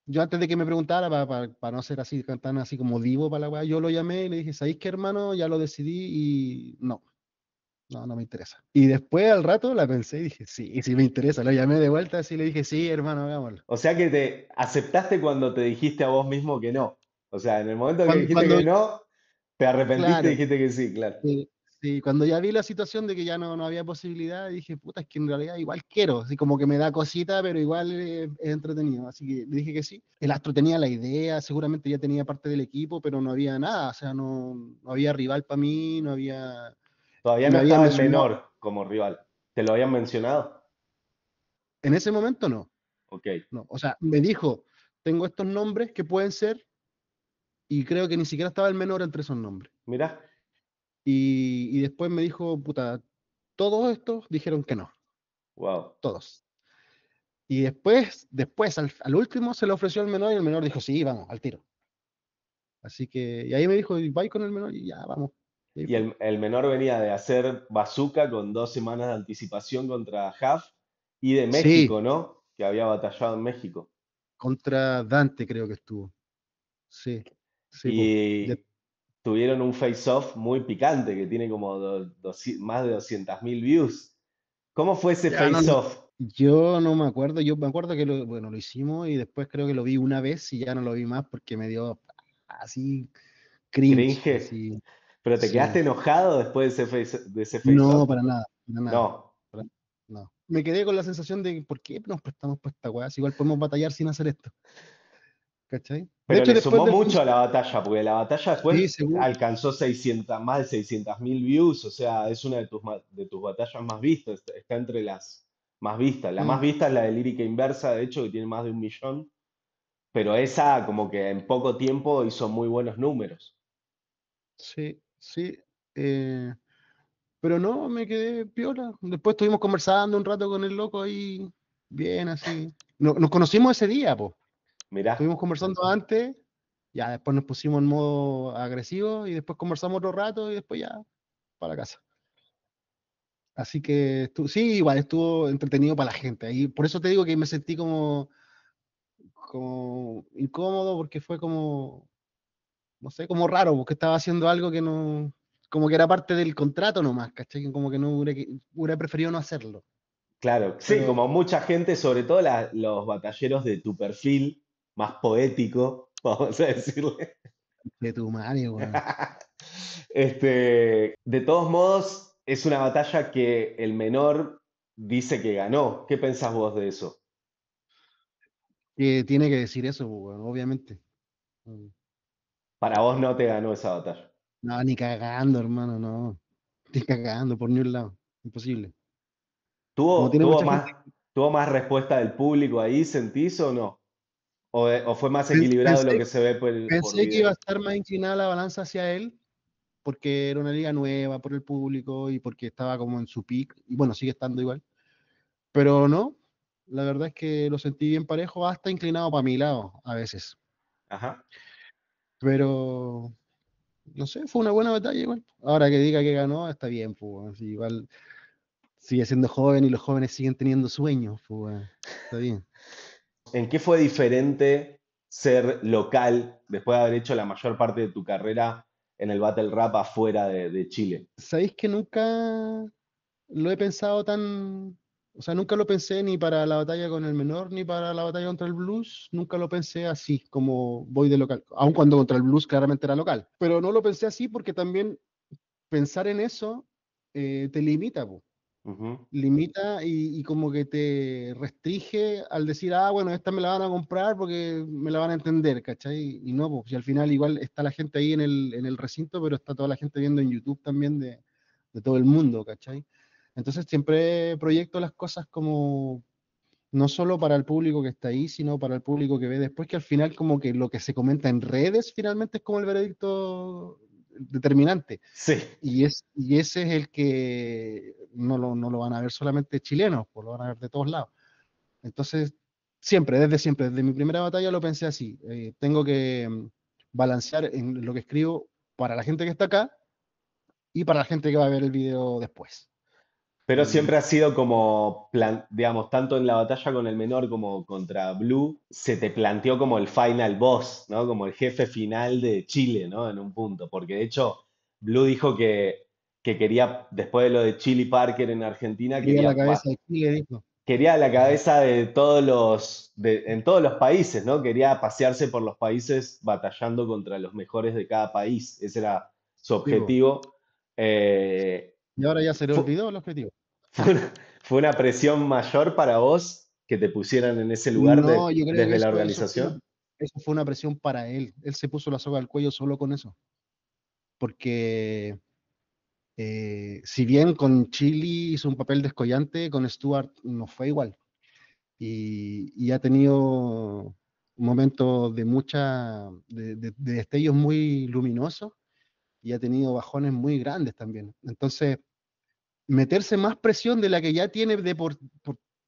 yo antes de que me preguntara, para no ser así, tan así como divo para la weá, yo lo llamé y le dije, ¿sabéis qué, hermano? Ya lo decidí y no me interesa. Y después al rato la pensé y dije, sí, sí me interesa. Lo llamé de vuelta así y le dije, sí, hermano, hagámoslo. O sea que te aceptaste cuando te dijiste a vos mismo que no. O sea, en el momento que Cuando, dijiste cuando que no, te arrepentiste y claro, dijiste que sí, claro. sí, sí, cuando ya vi la situación de que ya no había posibilidad, dije, puta, es que en realidad igual quiero, así como que me da cosita, pero igual es entretenido. Así que le dije que sí. El Astro tenía la idea, seguramente ya tenía parte del equipo, pero no había nada, o sea, no había rival para mí, no había. Todavía Y no me había estaba el mencionado, menor como rival. ¿Te lo habían mencionado? en ese momento no, Ok, no. O sea, me dijo, tengo estos nombres que pueden ser, y creo que ni siquiera estaba el menor entre esos nombres. mira, Y después me dijo, puta, todos estos dijeron que no, wow. todos. Y después al último se le ofreció al menor y el menor dijo, sí, vamos, al tiro. Así que, y ahí me dijo, "Y vai con el menor y ya, vamos. Y ahí Y fue. el menor venía de hacer Bazooka con 2 semanas de anticipación contra Huff y de Sí, México, ¿no? Que había batallado en México. contra Dante creo que estuvo. Sí, sí, pues. Y tuvieron un face-off muy picante que tiene como más de 200.000 views. ¿Cómo fue ese Ya no, face-off? yo no me acuerdo, yo me acuerdo que bueno, lo hicimos y después creo que lo vi una vez y ya no lo vi más porque me dio así cringe, Cringe. así, ¿Pero te quedaste sí. enojado después de ese No, face-off? para nada, para nada. No. para- no. Me quedé con la sensación de, ¿por qué nos prestamos para esta weá? Si igual podemos batallar sin hacer esto. ¿Cachai? De Pero hecho, le después sumó del mucho a la batalla, porque la batalla sí, después seguro. alcanzó más de 600.000 views, o sea, es una de tus batallas más vistas, está entre las más vistas. La más Mm, vista es la de Lírica Inversa, de hecho, que tiene más de 1 millón, pero esa como que en poco tiempo hizo muy buenos números. sí, sí. eh, pero no, me quedé piola. Después estuvimos conversando un rato con el loco ahí, bien, así. Nos conocimos ese día, pues. Mirá, Estuvimos conversando antes, ya después nos pusimos en modo agresivo y después conversamos otro rato y después ya para la casa. Así que sí, igual estuvo entretenido para la gente. Ahí, por eso te digo que me sentí como incómodo porque fue como, no sé, como raro, porque estaba haciendo algo que no, como que era parte del contrato nomás, ¿cachai? Como que no hubiera preferido no hacerlo. claro, sí, Pero como mucha gente, sobre todo los batalleros de tu perfil, más poético, vamos a decirle. de tu madre, weón. De todos modos, es una batalla que el menor dice que ganó. ¿Qué pensás vos de eso? Que tiene que decir eso, weón, obviamente. Mm. Para vos no te ganó esa batalla. No, ni cagando, hermano, no. Ni cagando por ni un lado. Imposible. Como ¿Tuvo, tiene tuvo mucha gente. más, tuvo más respuesta del público ahí, sentís o no? ¿O fue más equilibrado lo Pensé, que se ve por pensé que iba a video? estar más inclinada la balanza hacia él, porque era una liga nueva por el público y porque estaba como en su peak, y bueno, sigue estando igual. Pero no, la verdad es que lo sentí bien parejo, hasta inclinado para mi lado a veces. Ajá. Pero no sé, fue una buena batalla igual. Ahora que diga que ganó, está bien, pues, así, igual sigue siendo joven y los jóvenes siguen teniendo sueños, pues, está bien. ¿En qué fue diferente ser local después de haber hecho la mayor parte de tu carrera en el Battle Rap afuera de Chile? ¿Sabéis que nunca lo he pensado tan, o sea, nunca lo pensé ni para la batalla con el menor ni para la batalla contra el Blues, nunca lo pensé así como voy de local, aun cuando contra el Blues claramente era local, pero no lo pensé así porque también pensar en eso te limita, po. Ujú. Limita y como que te restringe al decir, ah, bueno, esta me la van a comprar porque me la van a entender, ¿cachai? Y no, pues, si al final igual está la gente ahí en el recinto, pero está toda la gente viendo en YouTube también de todo el mundo, ¿cachai? Entonces siempre proyecto las cosas como no solo para el público que está ahí, sino para el público que ve después, que al final como que lo que se comenta en redes finalmente es como el veredicto determinante. Sí, Y ese es el que no lo van a ver solamente chilenos, pues lo van a ver de todos lados. Entonces, siempre, desde mi primera batalla lo pensé así. Tengo que balancear en lo que escribo para la gente que está acá y para la gente que va a ver el video después. pero Y siempre ha sido como, digamos, tanto en la batalla con el menor como contra Blue, se te planteó como el final boss, ¿no? Como el jefe final de Chile, ¿no? En un punto, porque de hecho Blue dijo que quería, después de lo de Chili Parker en Argentina, quería la cabeza de Chile, dijo. quería la Ujú. cabeza de en todos los países, ¿no? Quería pasearse por los países batallando contra los mejores de cada país. Ese era su Sí, po. objetivo. Eh, Y ahora ya se le fue, olvidó el objetivo. fue una presión mayor para vos que te pusieran en ese lugar No, yo creo que desde la eso organización. eso fue una presión para él. Él se puso la soga al cuello solo con eso. Porque si bien con Chili hizo un papel descollante, con Stuart no fue igual. Y ha tenido momentos de de destellos muy luminosos y ha tenido bajones muy grandes también. Entonces, meterse más presión de la que ya tiene por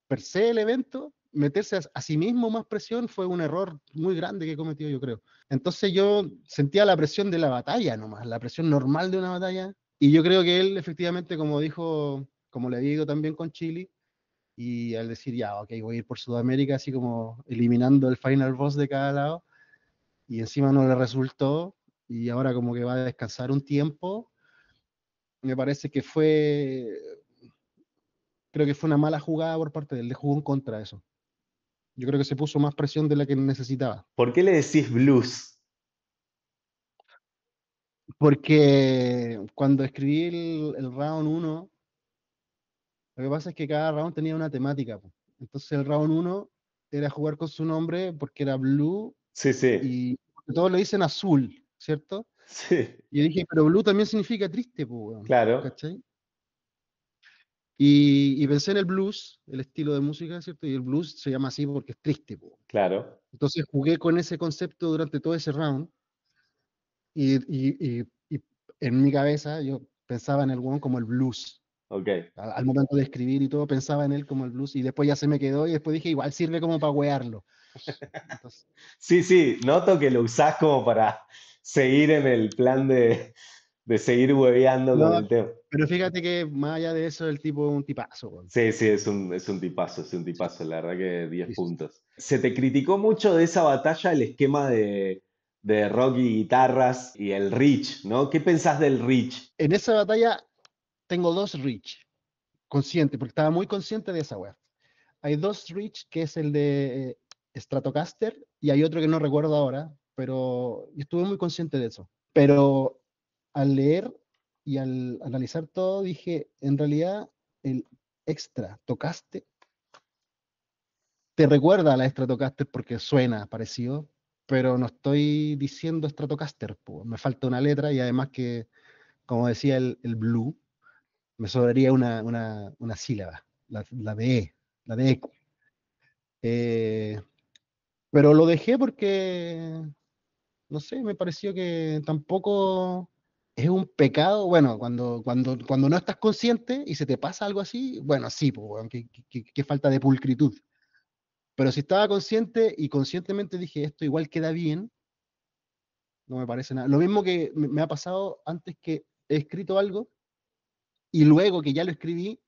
per se el evento, meterse a sí mismo más presión fue un error muy grande que he cometido, yo creo. Entonces yo sentía la presión de la batalla nomás, la presión normal de una batalla, y yo creo que él efectivamente, como dijo, como le había ido también con Chile, y al decir, ya, ok, voy a ir por Sudamérica, así como eliminando el final boss de cada lado, y encima no le resultó, y ahora como que va a descansar un tiempo, me parece que creo que fue una mala jugada por parte de él, le jugó en contra de eso. Yo creo que se puso más presión de la que necesitaba. ¿Por qué le decís blues? Porque cuando escribí el round uno, lo que pasa es que cada round tenía una temática, po. Entonces el round uno era jugar con su nombre porque era blue Sí, sí, y todos le dicen azul, ¿cierto? sí, Y yo dije, pero blue también significa triste, pues, weón, claro, ¿cachai? Y pensé en el blues, el estilo de música, ¿cierto? Y el blues se llama así porque es triste, po. claro, Entonces jugué con ese concepto durante todo ese round y en mi cabeza yo pensaba en el weón como el blues. ok. Al momento de escribir y todo, pensaba en él como el blues y después ya se me quedó y después dije, igual sirve como para wearlo. Entonces, Sí, sí, noto que lo usás como para seguir en el plan de seguir hueveando con no, el tema. pero fíjate que más allá de eso, el tipo es un tipazo, weón. Sí, sí, es un Sí, tipazo, la verdad que 10 sí, sí. puntos. Se te criticó mucho de esa batalla el esquema de rock y guitarras y el reach, ¿no? ¿Qué pensás del reach? En esa batalla tengo dos reach, consciente, porque estaba muy consciente de esa weá. Hay dos reach, que es el de Stratocaster, y hay otro que no recuerdo ahora, pero yo estuve muy consciente de eso. Pero al leer y al analizar todo, dije, en realidad, el extra tocaste te recuerda a la Stratocaster porque suena parecido, pero no estoy diciendo Stratocaster, po. Me falta una letra y además que, como decía el Blue, me sobraría una sílaba, la de E, la de eco. Eh, pero lo dejé porque, no sé, me pareció que tampoco es un pecado. Bueno, cuando no estás consciente y se te pasa algo así, bueno, sí, pues, weón, qué falta de pulcritud. Pero si estaba consciente y conscientemente dije, esto igual queda bien, no me parece nada. Lo mismo que me ha pasado antes que he escrito algo y luego que ya lo escribí,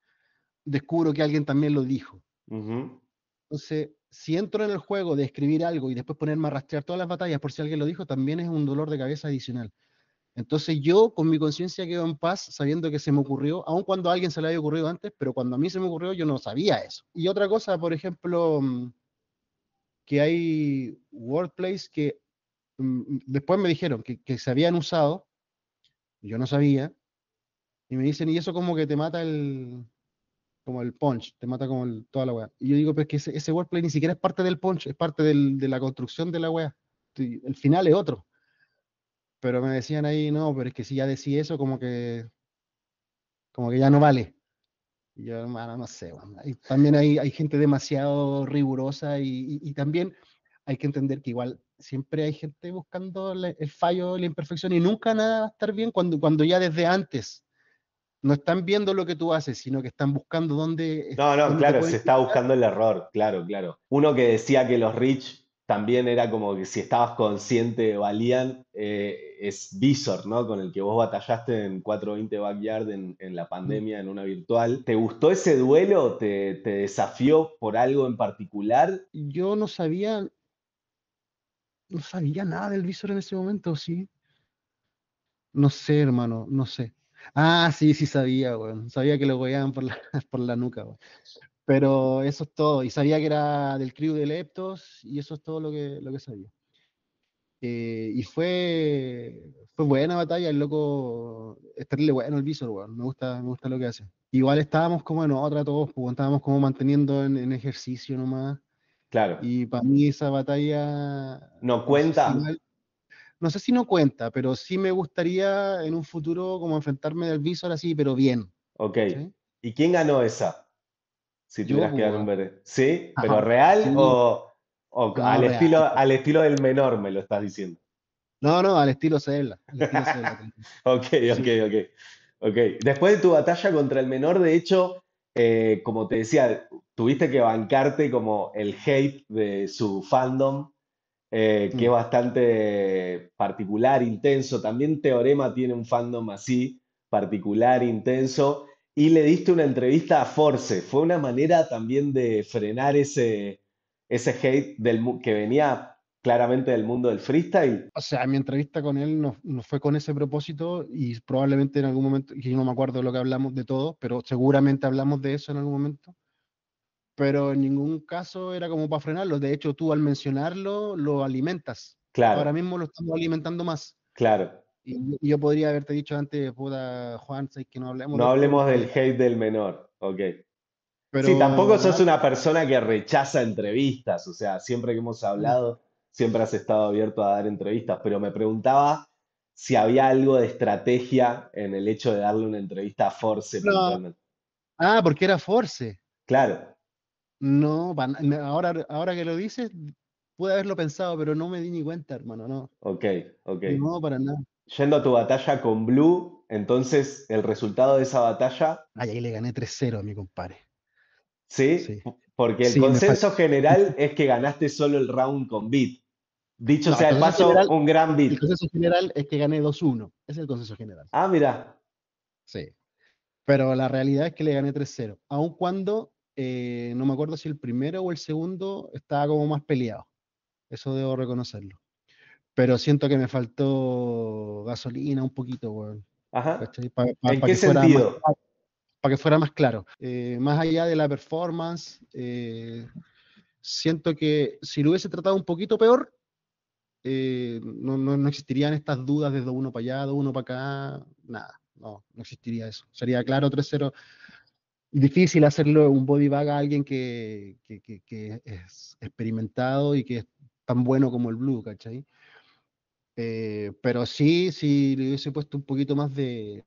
descubro que alguien también lo dijo. Ujú. Entonces, si entro en el juego de escribir algo y después ponerme a rastrear todas las batallas por si alguien lo dijo, también es un dolor de cabeza adicional. Entonces yo con mi conciencia quedo en paz sabiendo que se me ocurrió, aun cuando a alguien se le haya ocurrido antes, pero cuando a mí se me ocurrió yo no sabía eso. Y otra cosa, por ejemplo, que hay wordplays que después me dijeron que se habían usado, yo no sabía, y me dicen, y eso como que te mata como el punch, te mata como toda la weá. Y yo digo, pues que ese wordplay ni siquiera es parte del punch, es parte de la construcción de la weá. El final es otro. Pero me decían ahí, no, pero es que si ya decía eso, como que ya no vale. Y yo, hermano, no sé, weón. También hay gente demasiado rigurosa y también hay que entender que igual siempre hay gente buscando el fallo, la imperfección y nunca nada va a estar bien cuando ya desde antes no están viendo lo que tú haces, sino que están buscando No, no, dónde te claro, se pueden está criticar. buscando el error, claro, claro. Uno que decía que los Rich también era como que si estabas consciente valían, es Visor, ¿no? Con el que vos batallaste en 420 Backyard en la pandemia, en una virtual. ¿Te gustó ese duelo? ¿Te desafió por algo en particular? Yo no sabía nada del visor en ese momento, sí. No sé, hermano, no sé. Ah, sí, sí sabía, weón. Sabía que lo weaban por la, por la nuca, weón. Pero eso es todo. Y sabía que era del crew de Leptos y eso es todo lo que sabía. Y fue buena batalla, el loco, es terrible bueno el visor, weón. Me gusta lo que hace. Igual estábamos como en otra todos, pues, estábamos como manteniendo en ejercicio nomás. Claro, Y para mí esa batalla, ¿no no sé si cuenta? igual, no sé si no cuenta, pero sí me gustaría en un futuro como enfrentarme del visor así, pero bien. Ok. ¿Cachai? ¿Y quién ganó esa? Si Yo, tuvieras que pues, dar un weón. verde. ¿Sí? ¿Pero Ajá, real sí, o no, real. al estilo del menor me lo estás diciendo? No, no, al estilo Zelda, al estilo Zelda. Ok, ok, Sí. ok. Ok. Después de tu batalla contra el menor, de hecho, como te decía, tuviste que bancarte como el hate de su fandom, que es Mm. bastante particular, intenso. También Teorema tiene un fandom así, particular, intenso. Y le diste una entrevista a Force. Fue una manera también de frenar ese hate que venía claramente del mundo del freestyle. O sea, mi entrevista con él no fue con ese propósito y probablemente en algún momento, que yo no me acuerdo de lo que hablamos de todo, pero seguramente hablamos de eso en algún momento. Pero en ningún caso era como para frenarlo. De hecho, tú al mencionarlo lo alimentas. Claro, Ahora mismo lo estamos alimentando más. claro. Y yo podría haberte dicho antes, puta, Juan, sé que no hablemos No de esto hablemos del porque... hate del menor. Ok. Sí, tampoco Pero sos nada, una persona que rechaza entrevistas, o sea, siempre que hemos mm, hablado, siempre has estado abierto a dar entrevistas, pero me preguntaba si había algo de estrategia en el hecho de darle una entrevista a Force no. puntualmente. Porque era Force. Claro, No, ahora que lo dices, pude haberlo pensado, pero no me di ni cuenta, hermano, no. ok, ok. No, para nada. Yendo a tu batalla con Blue, entonces el resultado de esa batalla, Ay, ahí le gané 3-0 a mi compadre. ¿sí? Sí. Porque el Sí, me falta. consenso general es que ganaste solo el round con Beat. Dicho No, sea de paso, un gran el Beat. consenso general es que gané 2-1. Ese es el consenso general. Ah, mira, Sí. Pero la realidad es que le gané 3-0. Aun cuando no me acuerdo si el primero o el segundo estaba como más peleado. Eso debo reconocerlo. Pero siento que me faltó gasolina un poquito, weón. ajá. ¿Cachai? Para ¿En qué que fuera más sentido? para que fuera más claro. Más allá de la performance, siento que si lo hubiese tratado un poquito peor, no existirían estas dudas de 2-1 para allá, 2-1 para acá, nada, no existiría eso. Sería claro 3-0. Difícil hacerlo un body bag a alguien que es experimentado y que es tan bueno como el Blue, ¿cachai? Pero sí, si le hubiese puesto un poquito más de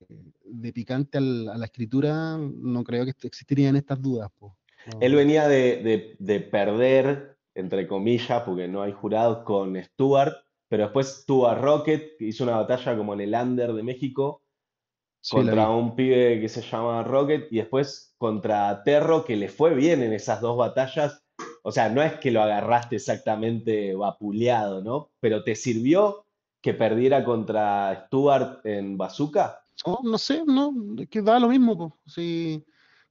picante a la escritura, no creo que existirían estas dudas, po. Él No. venía de perder, entre comillas, porque no hay jurados, con Stuart, pero después tuvo a Rocket, que hizo una batalla como en el Under de México, Sí, la contra vi. un pibe que se llama Rocket, y después contra Terro, que le fue bien en esas dos batallas. O sea, no es que lo agarraste exactamente vapuleado, ¿no? Pero ¿te sirvió que perdiera contra Stuart en Bazooka? No sé, no, es que da lo mismo, po. Sí,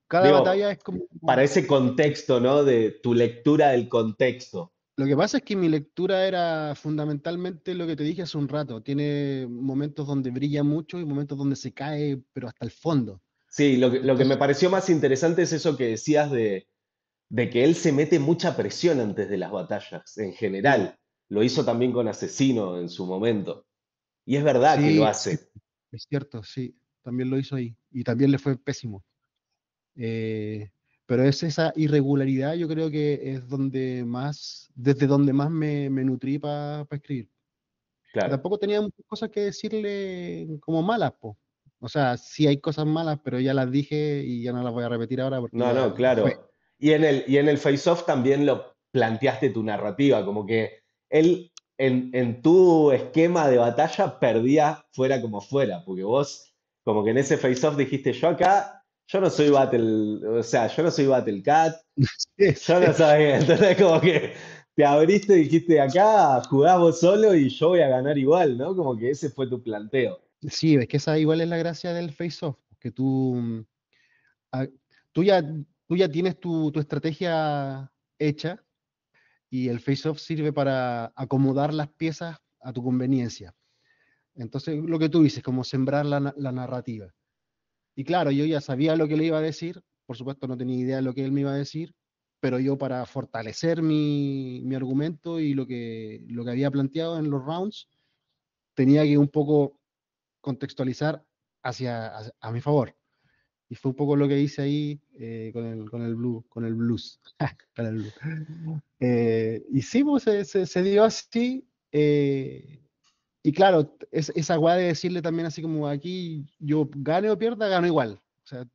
cada Digo, batalla es como... para ese contexto, ¿no? De tu lectura del contexto. Lo que pasa es que mi lectura era fundamentalmente lo que te dije hace un rato. Tiene momentos donde brilla mucho y momentos donde se cae, pero hasta el fondo. Sí, lo que me Entonces, pareció más interesante es eso que decías de que él se mete mucha presión antes de las batallas, en mm, general. Lo hizo también con Asesino en su momento. Y es verdad que lo sí, sí, hace. es cierto, sí, también lo hizo ahí. Y también le fue pésimo. Eh, pero es esa irregularidad, yo creo que es desde donde más me nutrí para escribir. Y Claro. tampoco tenía muchas cosas que decirle como malas, po. O sea, sí hay cosas malas, pero ya las dije y ya no las voy a repetir ahora porque No, no, ya fue. claro. Y en el Face-Off también lo planteaste tu narrativa, como que él en tu esquema de batalla perdía fuera como fuera, porque vos como que en ese Face-Off dijiste, yo acá, yo no soy Battle, o sea, yo no soy Battle Cat, yo no sabía, entonces como que te abriste y dijiste, acá jugás vos solo y yo voy a ganar igual, ¿no? Como que ese fue tu planteo. Sí, es que esa igual es la gracia del face-off, que ah, tú ya, tú ya tienes tu estrategia hecha y el face-off sirve para acomodar las piezas a tu conveniencia. Entonces, lo que tú dices, como sembrar la narrativa. Y claro, yo ya sabía lo que le iba a decir, por supuesto no tenía idea de lo que él me iba a decir, pero yo para fortalecer mi argumento y lo que había planteado en los rounds, tenía que un poco contextualizar a mi favor. Y fue un poco lo que hice ahí con el blues. Con el blues. Y sí, pues se dio así. Y claro, esa weá de decirle también así como aquí yo gane o pierda, gano igual. O sea,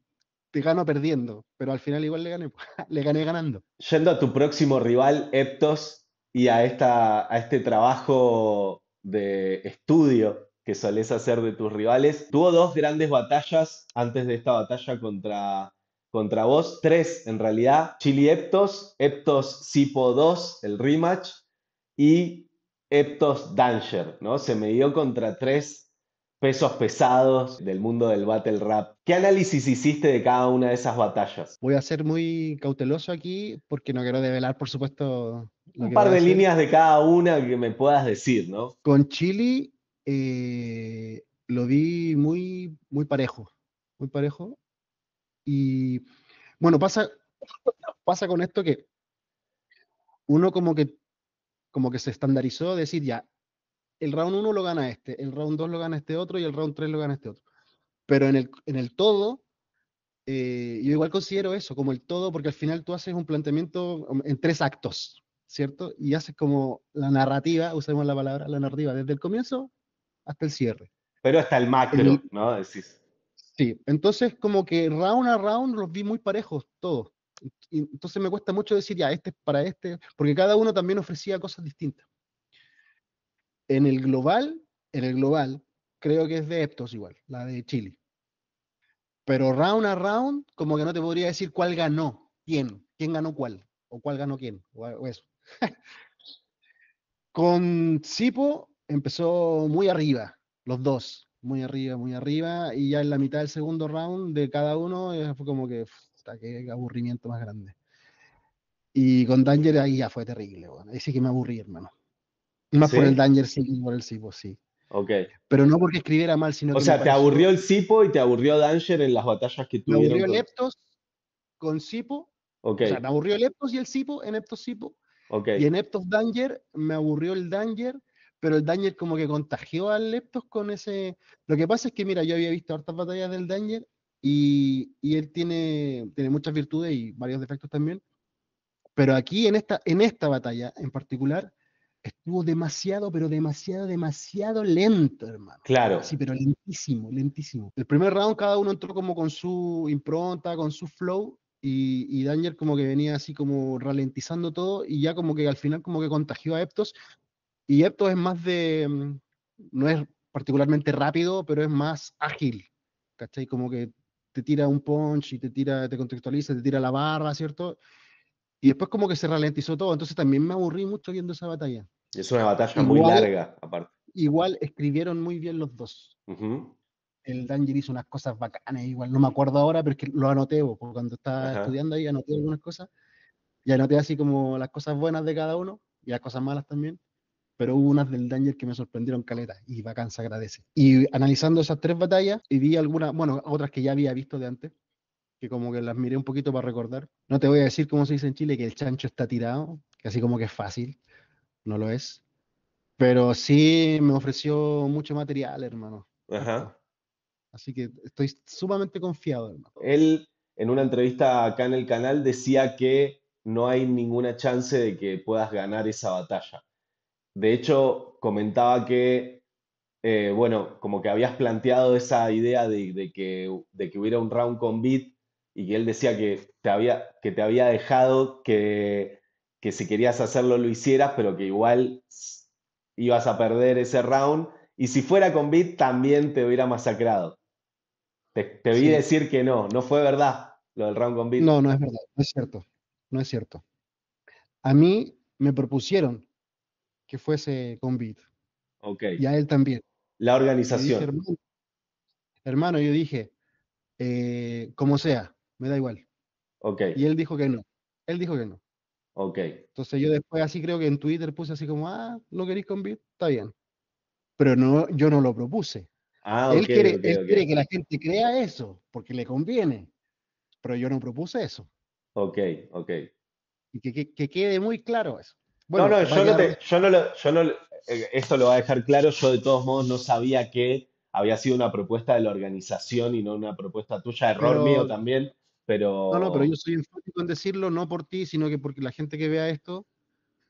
te gano perdiendo, pero al final igual le gané, le gané ganando. Yendo a tu próximo rival, Eptos, y a este trabajo de estudio que solés hacer de tus rivales, tuvo dos grandes batallas antes de esta batalla contra vos, tres en realidad, Chili Eptos, Eptos Sipo 2, el rematch, y Eptos Danger, ¿no? Se midió contra tres pesos pesados del mundo del battle rap. ¿Qué análisis hiciste de cada una de esas batallas? Voy a ser muy cauteloso aquí porque no quiero develar, por supuesto, lo Un que voy par a de hacer. líneas de cada una que me puedas decir, ¿no? Con Chile lo vi muy parejo, muy parejo. Y bueno, pasa con esto que uno como que se estandarizó decir ya, el round uno lo gana este, el round 2 lo gana este otro y el round 3 lo gana este otro. Pero en el todo, yo igual considero eso como el todo porque al final tú haces un planteamiento en tres actos, ¿cierto? Y haces como la narrativa, usemos la palabra, la narrativa, desde el comienzo hasta el cierre. Pero hasta el En el, macro, ¿no? Decís. sí, entonces como que round a round los vi muy parejos todos. Y entonces me cuesta mucho decir, ya, este es para este, porque cada uno también ofrecía cosas distintas. En el global, en el global, creo que es de Eptos igual, la de Chile. Pero round a round, como que no te podría decir cuál ganó, quién ganó cuál, o cuál ganó quién, o eso. Con Sipo empezó muy arriba, los dos, muy arriba, y ya en la mitad del segundo round de cada uno fue como que, puta, qué aburrimiento más grande. Y con Danger ahí ya fue terrible, bueno. Ahí sí que me aburrí, hermano. Más por el ¿Sí? Danger sí que por el Sipo, sí. Ok. Pero no porque escribiera mal, sino O que me sea, te pareció, aburrió el Sipo y te aburrió Danger en las batallas que me tuvieron aburrió el con. Eptos con Sipo, Ok, o sea, me aburrió el Eptos y el Sipo en Eptos Sipo, ok. y en Eptos Danger me aburrió el Danger, pero el Danger como que contagió al Eptos con ese. Lo que pasa es que, mira, yo había visto hartas batallas del Danger y él tiene muchas virtudes y varios defectos también, pero aquí en esta batalla en particular estuvo demasiado, pero demasiado, demasiado lento, hermano. Claro. Así, pero lentísimo, lentísimo. El primer round cada uno entró como con su impronta, con su flow, y Danger como que venía así como ralentizando todo, y ya como que al final como que contagió a Eptos, y Eptos es más no es particularmente rápido, pero es más ágil, ¿cachai? Como que te tira un punch y te contextualiza, te tira la barra, ¿cierto? Y después como que se ralentizó todo, entonces también me aburrí mucho viendo esa batalla. Es una batalla muy Igual, larga, aparte. igual escribieron muy bien los dos. Ujú. El Danger hizo unas cosas bacanas, igual no me acuerdo ahora, pero es que lo anoté, porque cuando estaba Ajá. estudiando ahí anoté algunas cosas, y anoté así como las cosas buenas de cada uno, y las cosas malas también, pero hubo unas del Danger que me sorprendieron caleta, y bacán se agradece. Y analizando esas tres batallas, y vi algunas, bueno, otras que ya había visto de antes, que como que las miré un poquito para recordar. No te voy a decir cómo se dice en Chile, que el chancho está tirado, que así como que es fácil, no lo es. Pero sí me ofreció mucho material, hermano. Harto. Ajá. Así que estoy sumamente confiado, hermano. Él, en una entrevista acá en el canal, decía que no hay ninguna chance de que puedas ganar esa batalla. De hecho, comentaba que bueno, como que habías planteado esa idea de que hubiera un round con beat y que él decía que te había dejado que si querías hacerlo lo hicieras, pero que igual ibas a perder ese round y si fuera con beat también te hubiera masacrado. Te vi Sí, decir que no, no fue verdad lo del round con beat. no, no es verdad, no es cierto, no es cierto. A mí me propusieron que fuese con beat Ok, y a él también. la Y yo dije, organización. hermano, yo dije, como sea, me da igual. Ok, Y él dijo que no, él dijo que no. ok. Entonces yo después así creo que en Twitter puse así como, ¿no queréis con beat? Está bien. Pero no, yo no lo propuse. Ah, ok, ok, Él ok. quiere que la gente crea eso, porque le conviene, pero yo no propuse eso. Ok, ok. Y que quede muy claro eso. No, Bueno, no, va a yo no quedar te, yo no, esto lo va a dejar claro. Yo de todos modos no sabía que había sido una propuesta de la organización y no una propuesta tuya, error mío pero también, no, pero pero yo soy enfático en decirlo, no por ti, sino que porque la gente que vea esto,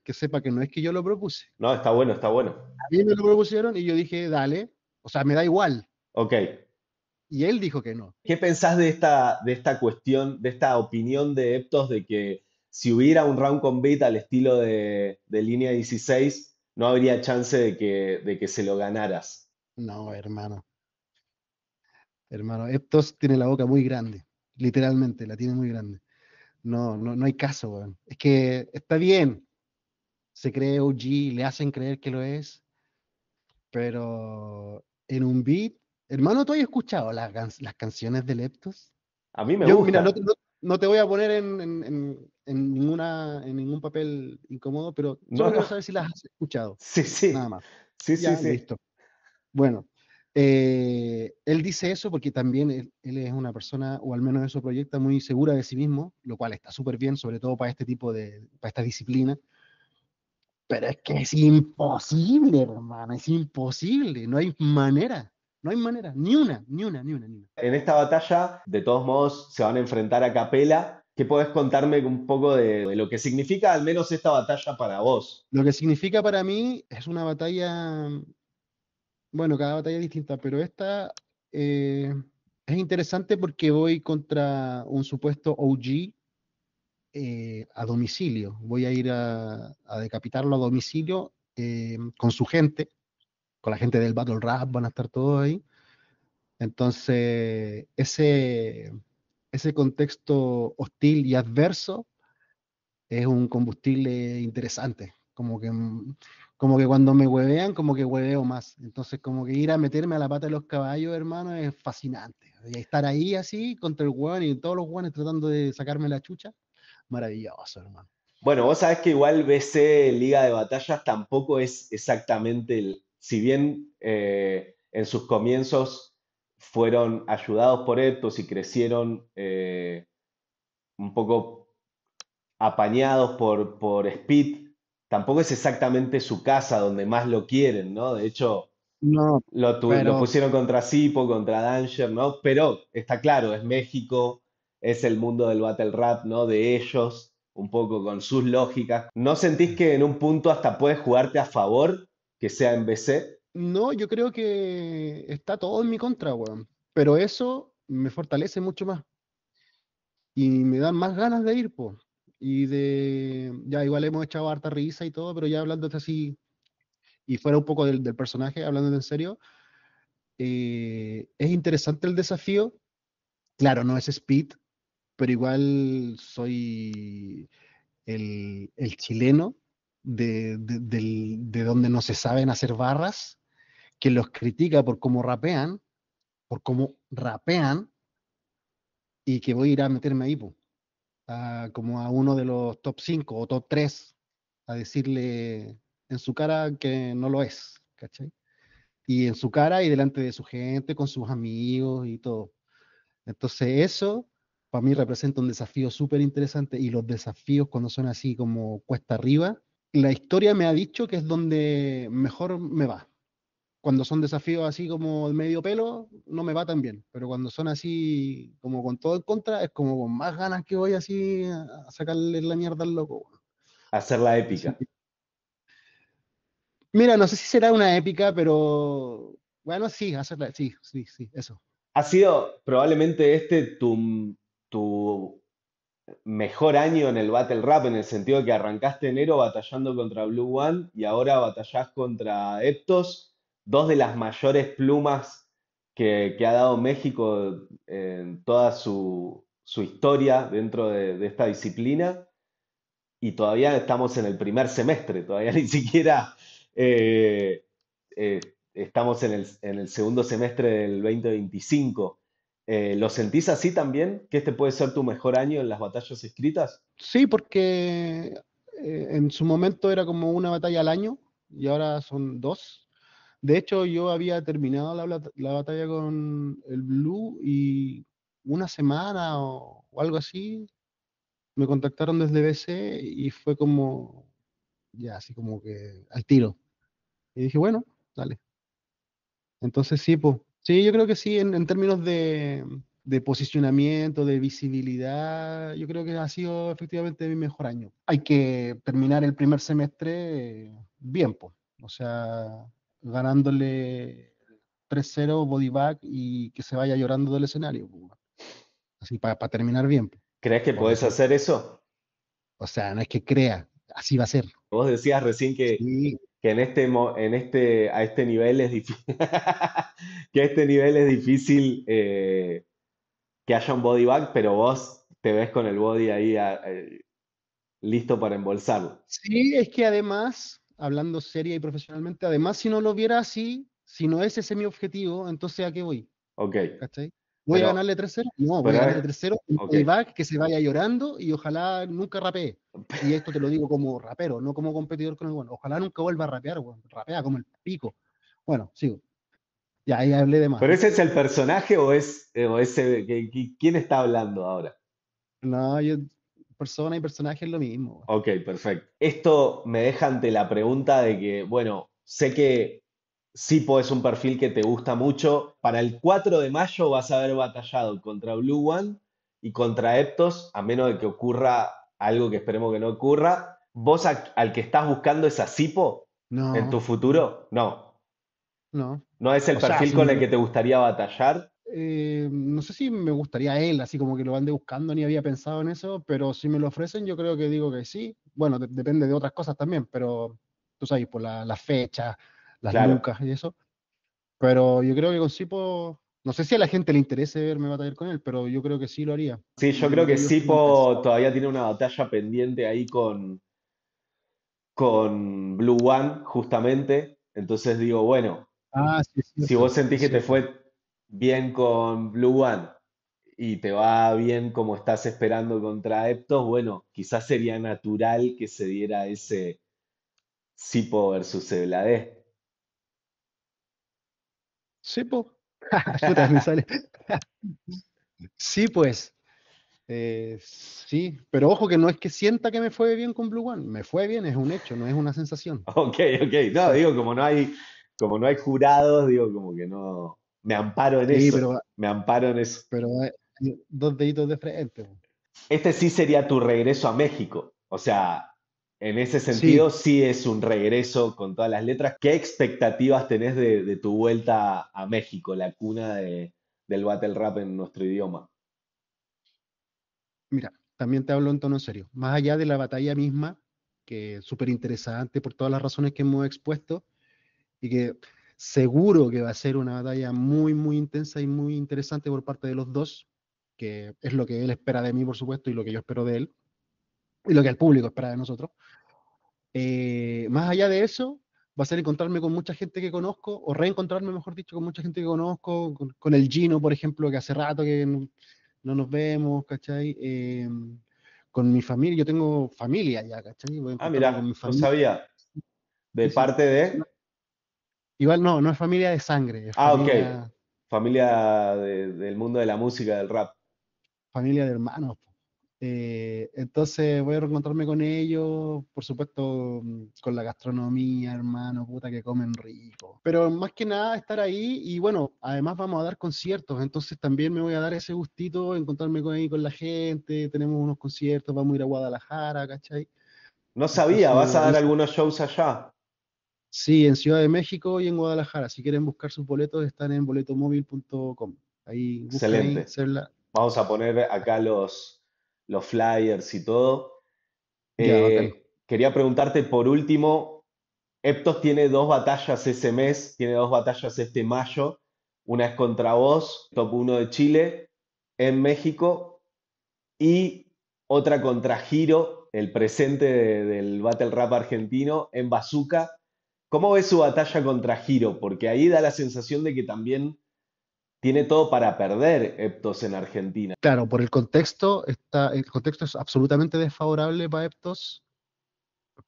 que sepa que no es que yo lo propuse. no, está bueno, está bueno. A mí me lo propusieron y yo dije, dale, o sea, me da igual. Ok. Y él dijo que no. ¿Qué pensás de esta cuestión, de esta opinión de Eptos de que si hubiera un round con beat al estilo de Línea 16, no habría chance de que se lo ganaras? No, hermano, hermano, Eptos tiene la boca muy grande, literalmente, la tiene muy grande. No, no, no hay caso, weón. Es que está bien, se cree OG, le hacen creer que lo es, pero en un beat, hermano, ¿tú has escuchado las canciones de Leptos? A mí me Yo, mira, gusta. no te voy a poner en ningún papel incómodo, pero No, solo no. quiero saber si las has escuchado, Sí, nada sí. más. Sí, sí, Ya, sí. listo. Bueno, él dice eso porque también él es una persona, o al menos eso proyecta, muy segura de sí mismo, lo cual está súper bien, sobre todo para este tipo para esta disciplina. Pero es que es imposible, hermano, es imposible, no hay manera, ni una, ni una, ni una, ni una. En esta batalla, de todos modos, se van a enfrentar a capela. ¿Qué podés contarme un poco de lo que significa al menos esta batalla para vos? Lo que significa para mí es una batalla, bueno, cada batalla es distinta, pero esta es interesante porque voy contra un supuesto OG a domicilio. Voy a ir a decapitarlo a domicilio con su gente, con la gente del Battle Rap, van a estar todos ahí. Entonces, ese contexto hostil y adverso es un combustible interesante. Como que cuando me huevean, como que hueveo más. Entonces, como que ir a meterme a la pata de los caballos, hermano, es fascinante. Y estar ahí así contra el hueón y todos los hueones tratando de sacarme la chucha, maravilloso, hermano. Bueno, vos sabés que igual BC Liga de Batallas tampoco es exactamente si bien en sus comienzos fueron ayudados por Eptos y crecieron un poco apañados por Speed, tampoco es exactamente su casa donde más lo quieren, ¿no? De hecho, No, lo pero pusieron contra Sipo, contra Danger, ¿no? Pero está claro, es México, es el mundo del battle rap, ¿no? De ellos, un poco con sus lógicas. ¿No sentís que en un punto hasta puedes jugarte a favor que sea en BC? no, yo creo que está todo en mi contra, weón. Pero eso me fortalece mucho más y me dan más ganas de ir, po. Ya igual hemos echado harta risa y todo, pero ya hablando así, y fuera un poco del personaje, hablando en serio, es interesante el desafío. Claro, no es Speed, pero igual soy el chileno de donde no se saben hacer barras, que los critica por cómo rapean, y que voy a ir a meterme ahí, po, como a uno de los top 5 o top 3 a decirle en su cara que no lo es, ¿cachai? Y en su cara y delante de su gente, con sus amigos y todo. Entonces eso para mí representa un desafío súper interesante, y los desafíos cuando son así como cuesta arriba, la historia me ha dicho que es donde mejor me va. Cuando son desafíos así como el medio pelo, no me va tan bien, pero cuando son así como con todo en contra, es como con más ganas que voy así a sacarle la mierda al loco, weón. Hacer la Así épica. que, mira, no sé si será una épica, pero Bueno, sí, hacerla, sí, sí, sí, eso. ¿Ha sido probablemente este tu mejor año en el Battle Rap, en el sentido de que arrancaste enero batallando contra Blue One y ahora batallás contra Eptos, dos de las mayores plumas que ha dado México en toda su historia dentro de esta disciplina? Y todavía estamos en el primer semestre, todavía ni siquiera eh, eh, estamos en el segundo semestre del 2025. ¿Lo sentís así también? ¿Que este puede ser tu mejor año en las batallas escritas? Sí, porque en su momento era como una batalla al año y ahora son dos. De hecho, yo había terminado la batalla con el Blue y una semana o algo así me contactaron desde BC y fue como, ya, así como que al tiro. Y dije, bueno, dale. Entonces sí, pues, sí, yo creo que sí, en términos de posicionamiento, de visibilidad, yo creo que ha sido efectivamente mi mejor año. Hay que terminar el primer semestre bien, pues, o sea, ganándole 3-0 body bag y que se vaya llorando del escenario, pues, así para terminar bien, pues, ¿Crees que por podés decir. hacer eso? O sea, no es que crea, así va a ser. Vos decías recién Sí, que a este nivel es difícil, que a este nivel es difícil que haya un body bag, pero vos te ves con el body ahí listo para embolsarlo. sí, es que además, hablando seria y profesionalmente, además si no lo viera así, si no es ese mi objetivo, entonces ¿a qué voy? Ok, ¿Cachai? ¿Voy a pero, ganarle 3-0? No, voy a pero ganarle 3-0 un ok. playback que se vaya llorando y ojalá nunca rapee. Y esto te lo digo como rapero, no como competidor con el bueno. Ojalá nunca vuelva a rapear, weón. Rapea como el pico. Bueno, sigo. Ya ahí hablé de más. ¿Pero ese es el personaje o ese, quién está hablando ahora? No, yo, persona y personaje es lo mismo, weón. Ok, perfecto. Esto me deja ante la pregunta de que, bueno, sé que Sipo es un perfil que te gusta mucho. Para el 4 de mayo vas a haber batallado contra Blue One y contra Eptos, a menos de que ocurra algo que esperemos que no ocurra. ¿Vos al que estás buscando es a Sipo en tu No, futuro? No. no. ¿No es el O sea, perfil si con me el que te gustaría batallar? no sé si me gustaría él, así como que lo ande buscando, ni había pensado en eso, pero si me lo ofrecen, yo creo que digo que sí. Bueno, depende de otras cosas también, pero tú sabes, por las fechas, las Claro. lucas y eso. Pero yo creo que con Sipo, no sé si a la gente le interese verme batallar con él, pero yo creo que sí lo haría. Sí, yo creo que Yo estoy Sipo interesado. todavía tiene una batalla pendiente ahí con Blue One, justamente. Entonces digo, bueno, Ah, sí, es si cierto, vos sentís es que te cierto. fue bien con Blue One y te va bien como estás esperando contra Eptos, bueno, quizás sería natural que se diera ese Sipo versus Ebladé. Sipo. Puta, me sale. Sí, pues. Sí, pero ojo que no es que sienta que me fue bien con Blue One, me fue bien, es un hecho, no es una sensación. Ok, ok. No, Sí, digo, como no hay jurados, digo, como que no. Me amparo en sí, eso. Me amparo en eso. pero dos deditos de frente. Po. Este sí sería tu regreso a México. O sea, en ese Sí, sentido sí es un regreso con todas las letras. ¿Qué expectativas tenés de tu vuelta a México, la cuna del battle rap en nuestro idioma? mira, también te hablo en tono serio. Más allá de la batalla misma, que es súper interesante por todas las razones que hemos expuesto, y que seguro que va a ser una batalla muy, muy intensa y muy interesante por parte de los dos, que es lo que él espera de mí, por supuesto, y lo que yo espero de él, y lo que el público espera de nosotros. Más allá de eso, va a ser encontrarme con mucha gente que conozco, o reencontrarme, mejor dicho, con mucha gente que conozco, con el Gino, por ejemplo, que hace rato que no nos vemos, ¿cachai? Con mi familia, yo tengo familia ya, ¿cachai? Voy a Ah, encontrarme con mira, mi no familia. sabía. De Sí, sí. parte de. Igual no, no es familia de sangre, es Ah, ok. familia, Familia del mundo de la música, del rap. familia de hermanos. Entonces voy a reencontrarme con ellos, por supuesto, con la gastronomía, hermano, puta que comen rico. Pero más que nada estar ahí y bueno, además vamos a dar conciertos, entonces también me voy a dar ese gustito, encontrarme con ahí con la gente, tenemos unos conciertos, vamos a ir a Guadalajara, ¿cachai? No sabía, ¿vas a Entonces, dar algunos shows allá? Sí, en Ciudad de México y en Guadalajara. Si quieren buscar sus boletos, están en boletomóvil.com. Ahí buscan ahí, Excelente. Vamos a poner acá los flyers y todo. Ya, bacán. Quería preguntarte por último, Eptos tiene dos batallas ese mes, tiene dos batallas este mayo. Una es contra vos, top 1 de Chile, en México, y otra contra Giro, el presente del Battle Rap argentino, en Bazooka. ¿Cómo ves su batalla contra Giro? Porque ahí da la sensación de que también tiene todo para perder Eptos en Argentina. Claro, por el contexto es absolutamente desfavorable para Eptos,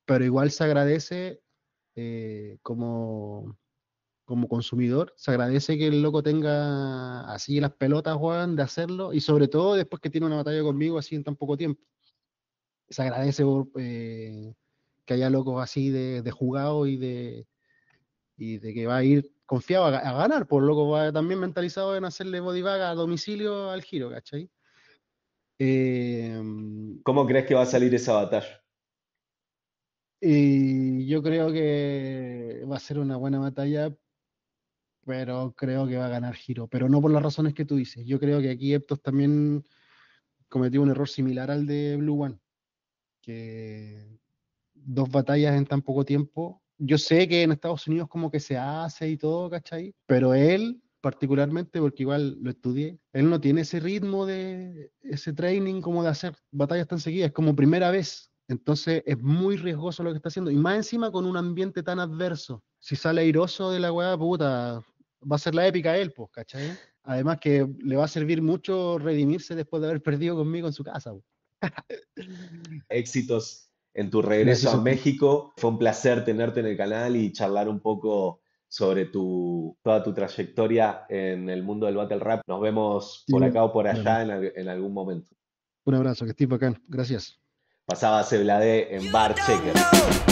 pero igual se agradece como consumidor, se agradece que el loco tenga así las pelotas, weón, de hacerlo, y sobre todo después que tiene una batalla conmigo así en tan poco tiempo. Se agradece que haya locos así de jugado y de que va a ir confiado a ganar, por loco va también mentalizado en hacerle body bag a domicilio al Giro, ¿cachai? Eh, ¿Cómo crees que va a salir esa batalla? y yo creo que va a ser una buena batalla, pero creo que va a ganar Giro, pero no por las razones que tú dices. Yo creo que aquí Eptos también cometió un error similar al de Blue One, que dos batallas en tan poco tiempo. Yo sé que en Estados Unidos como que se hace y todo, ¿cachai? Pero él, particularmente, porque igual lo estudié, él no tiene ese ritmo de ese training como de hacer batallas tan seguidas, es como primera vez. Entonces es muy riesgoso lo que está haciendo. Y más encima con un ambiente tan adverso. Si sale airoso de la weá, puta, va a ser la épica él, pues, ¿cachai? Además que le va a servir mucho redimirse después de haber perdido conmigo en su casa, po. Éxitos en tu regreso a Gracias a ti. México. Fue un placer tenerte en el canal y charlar un poco sobre toda tu trayectoria en el mundo del Battle Rap. Nos vemos por acá o por allá en algún momento. Un abrazo, que estés bacán. Gracias. Pasaba Ceblade en Bar don't Checkers. know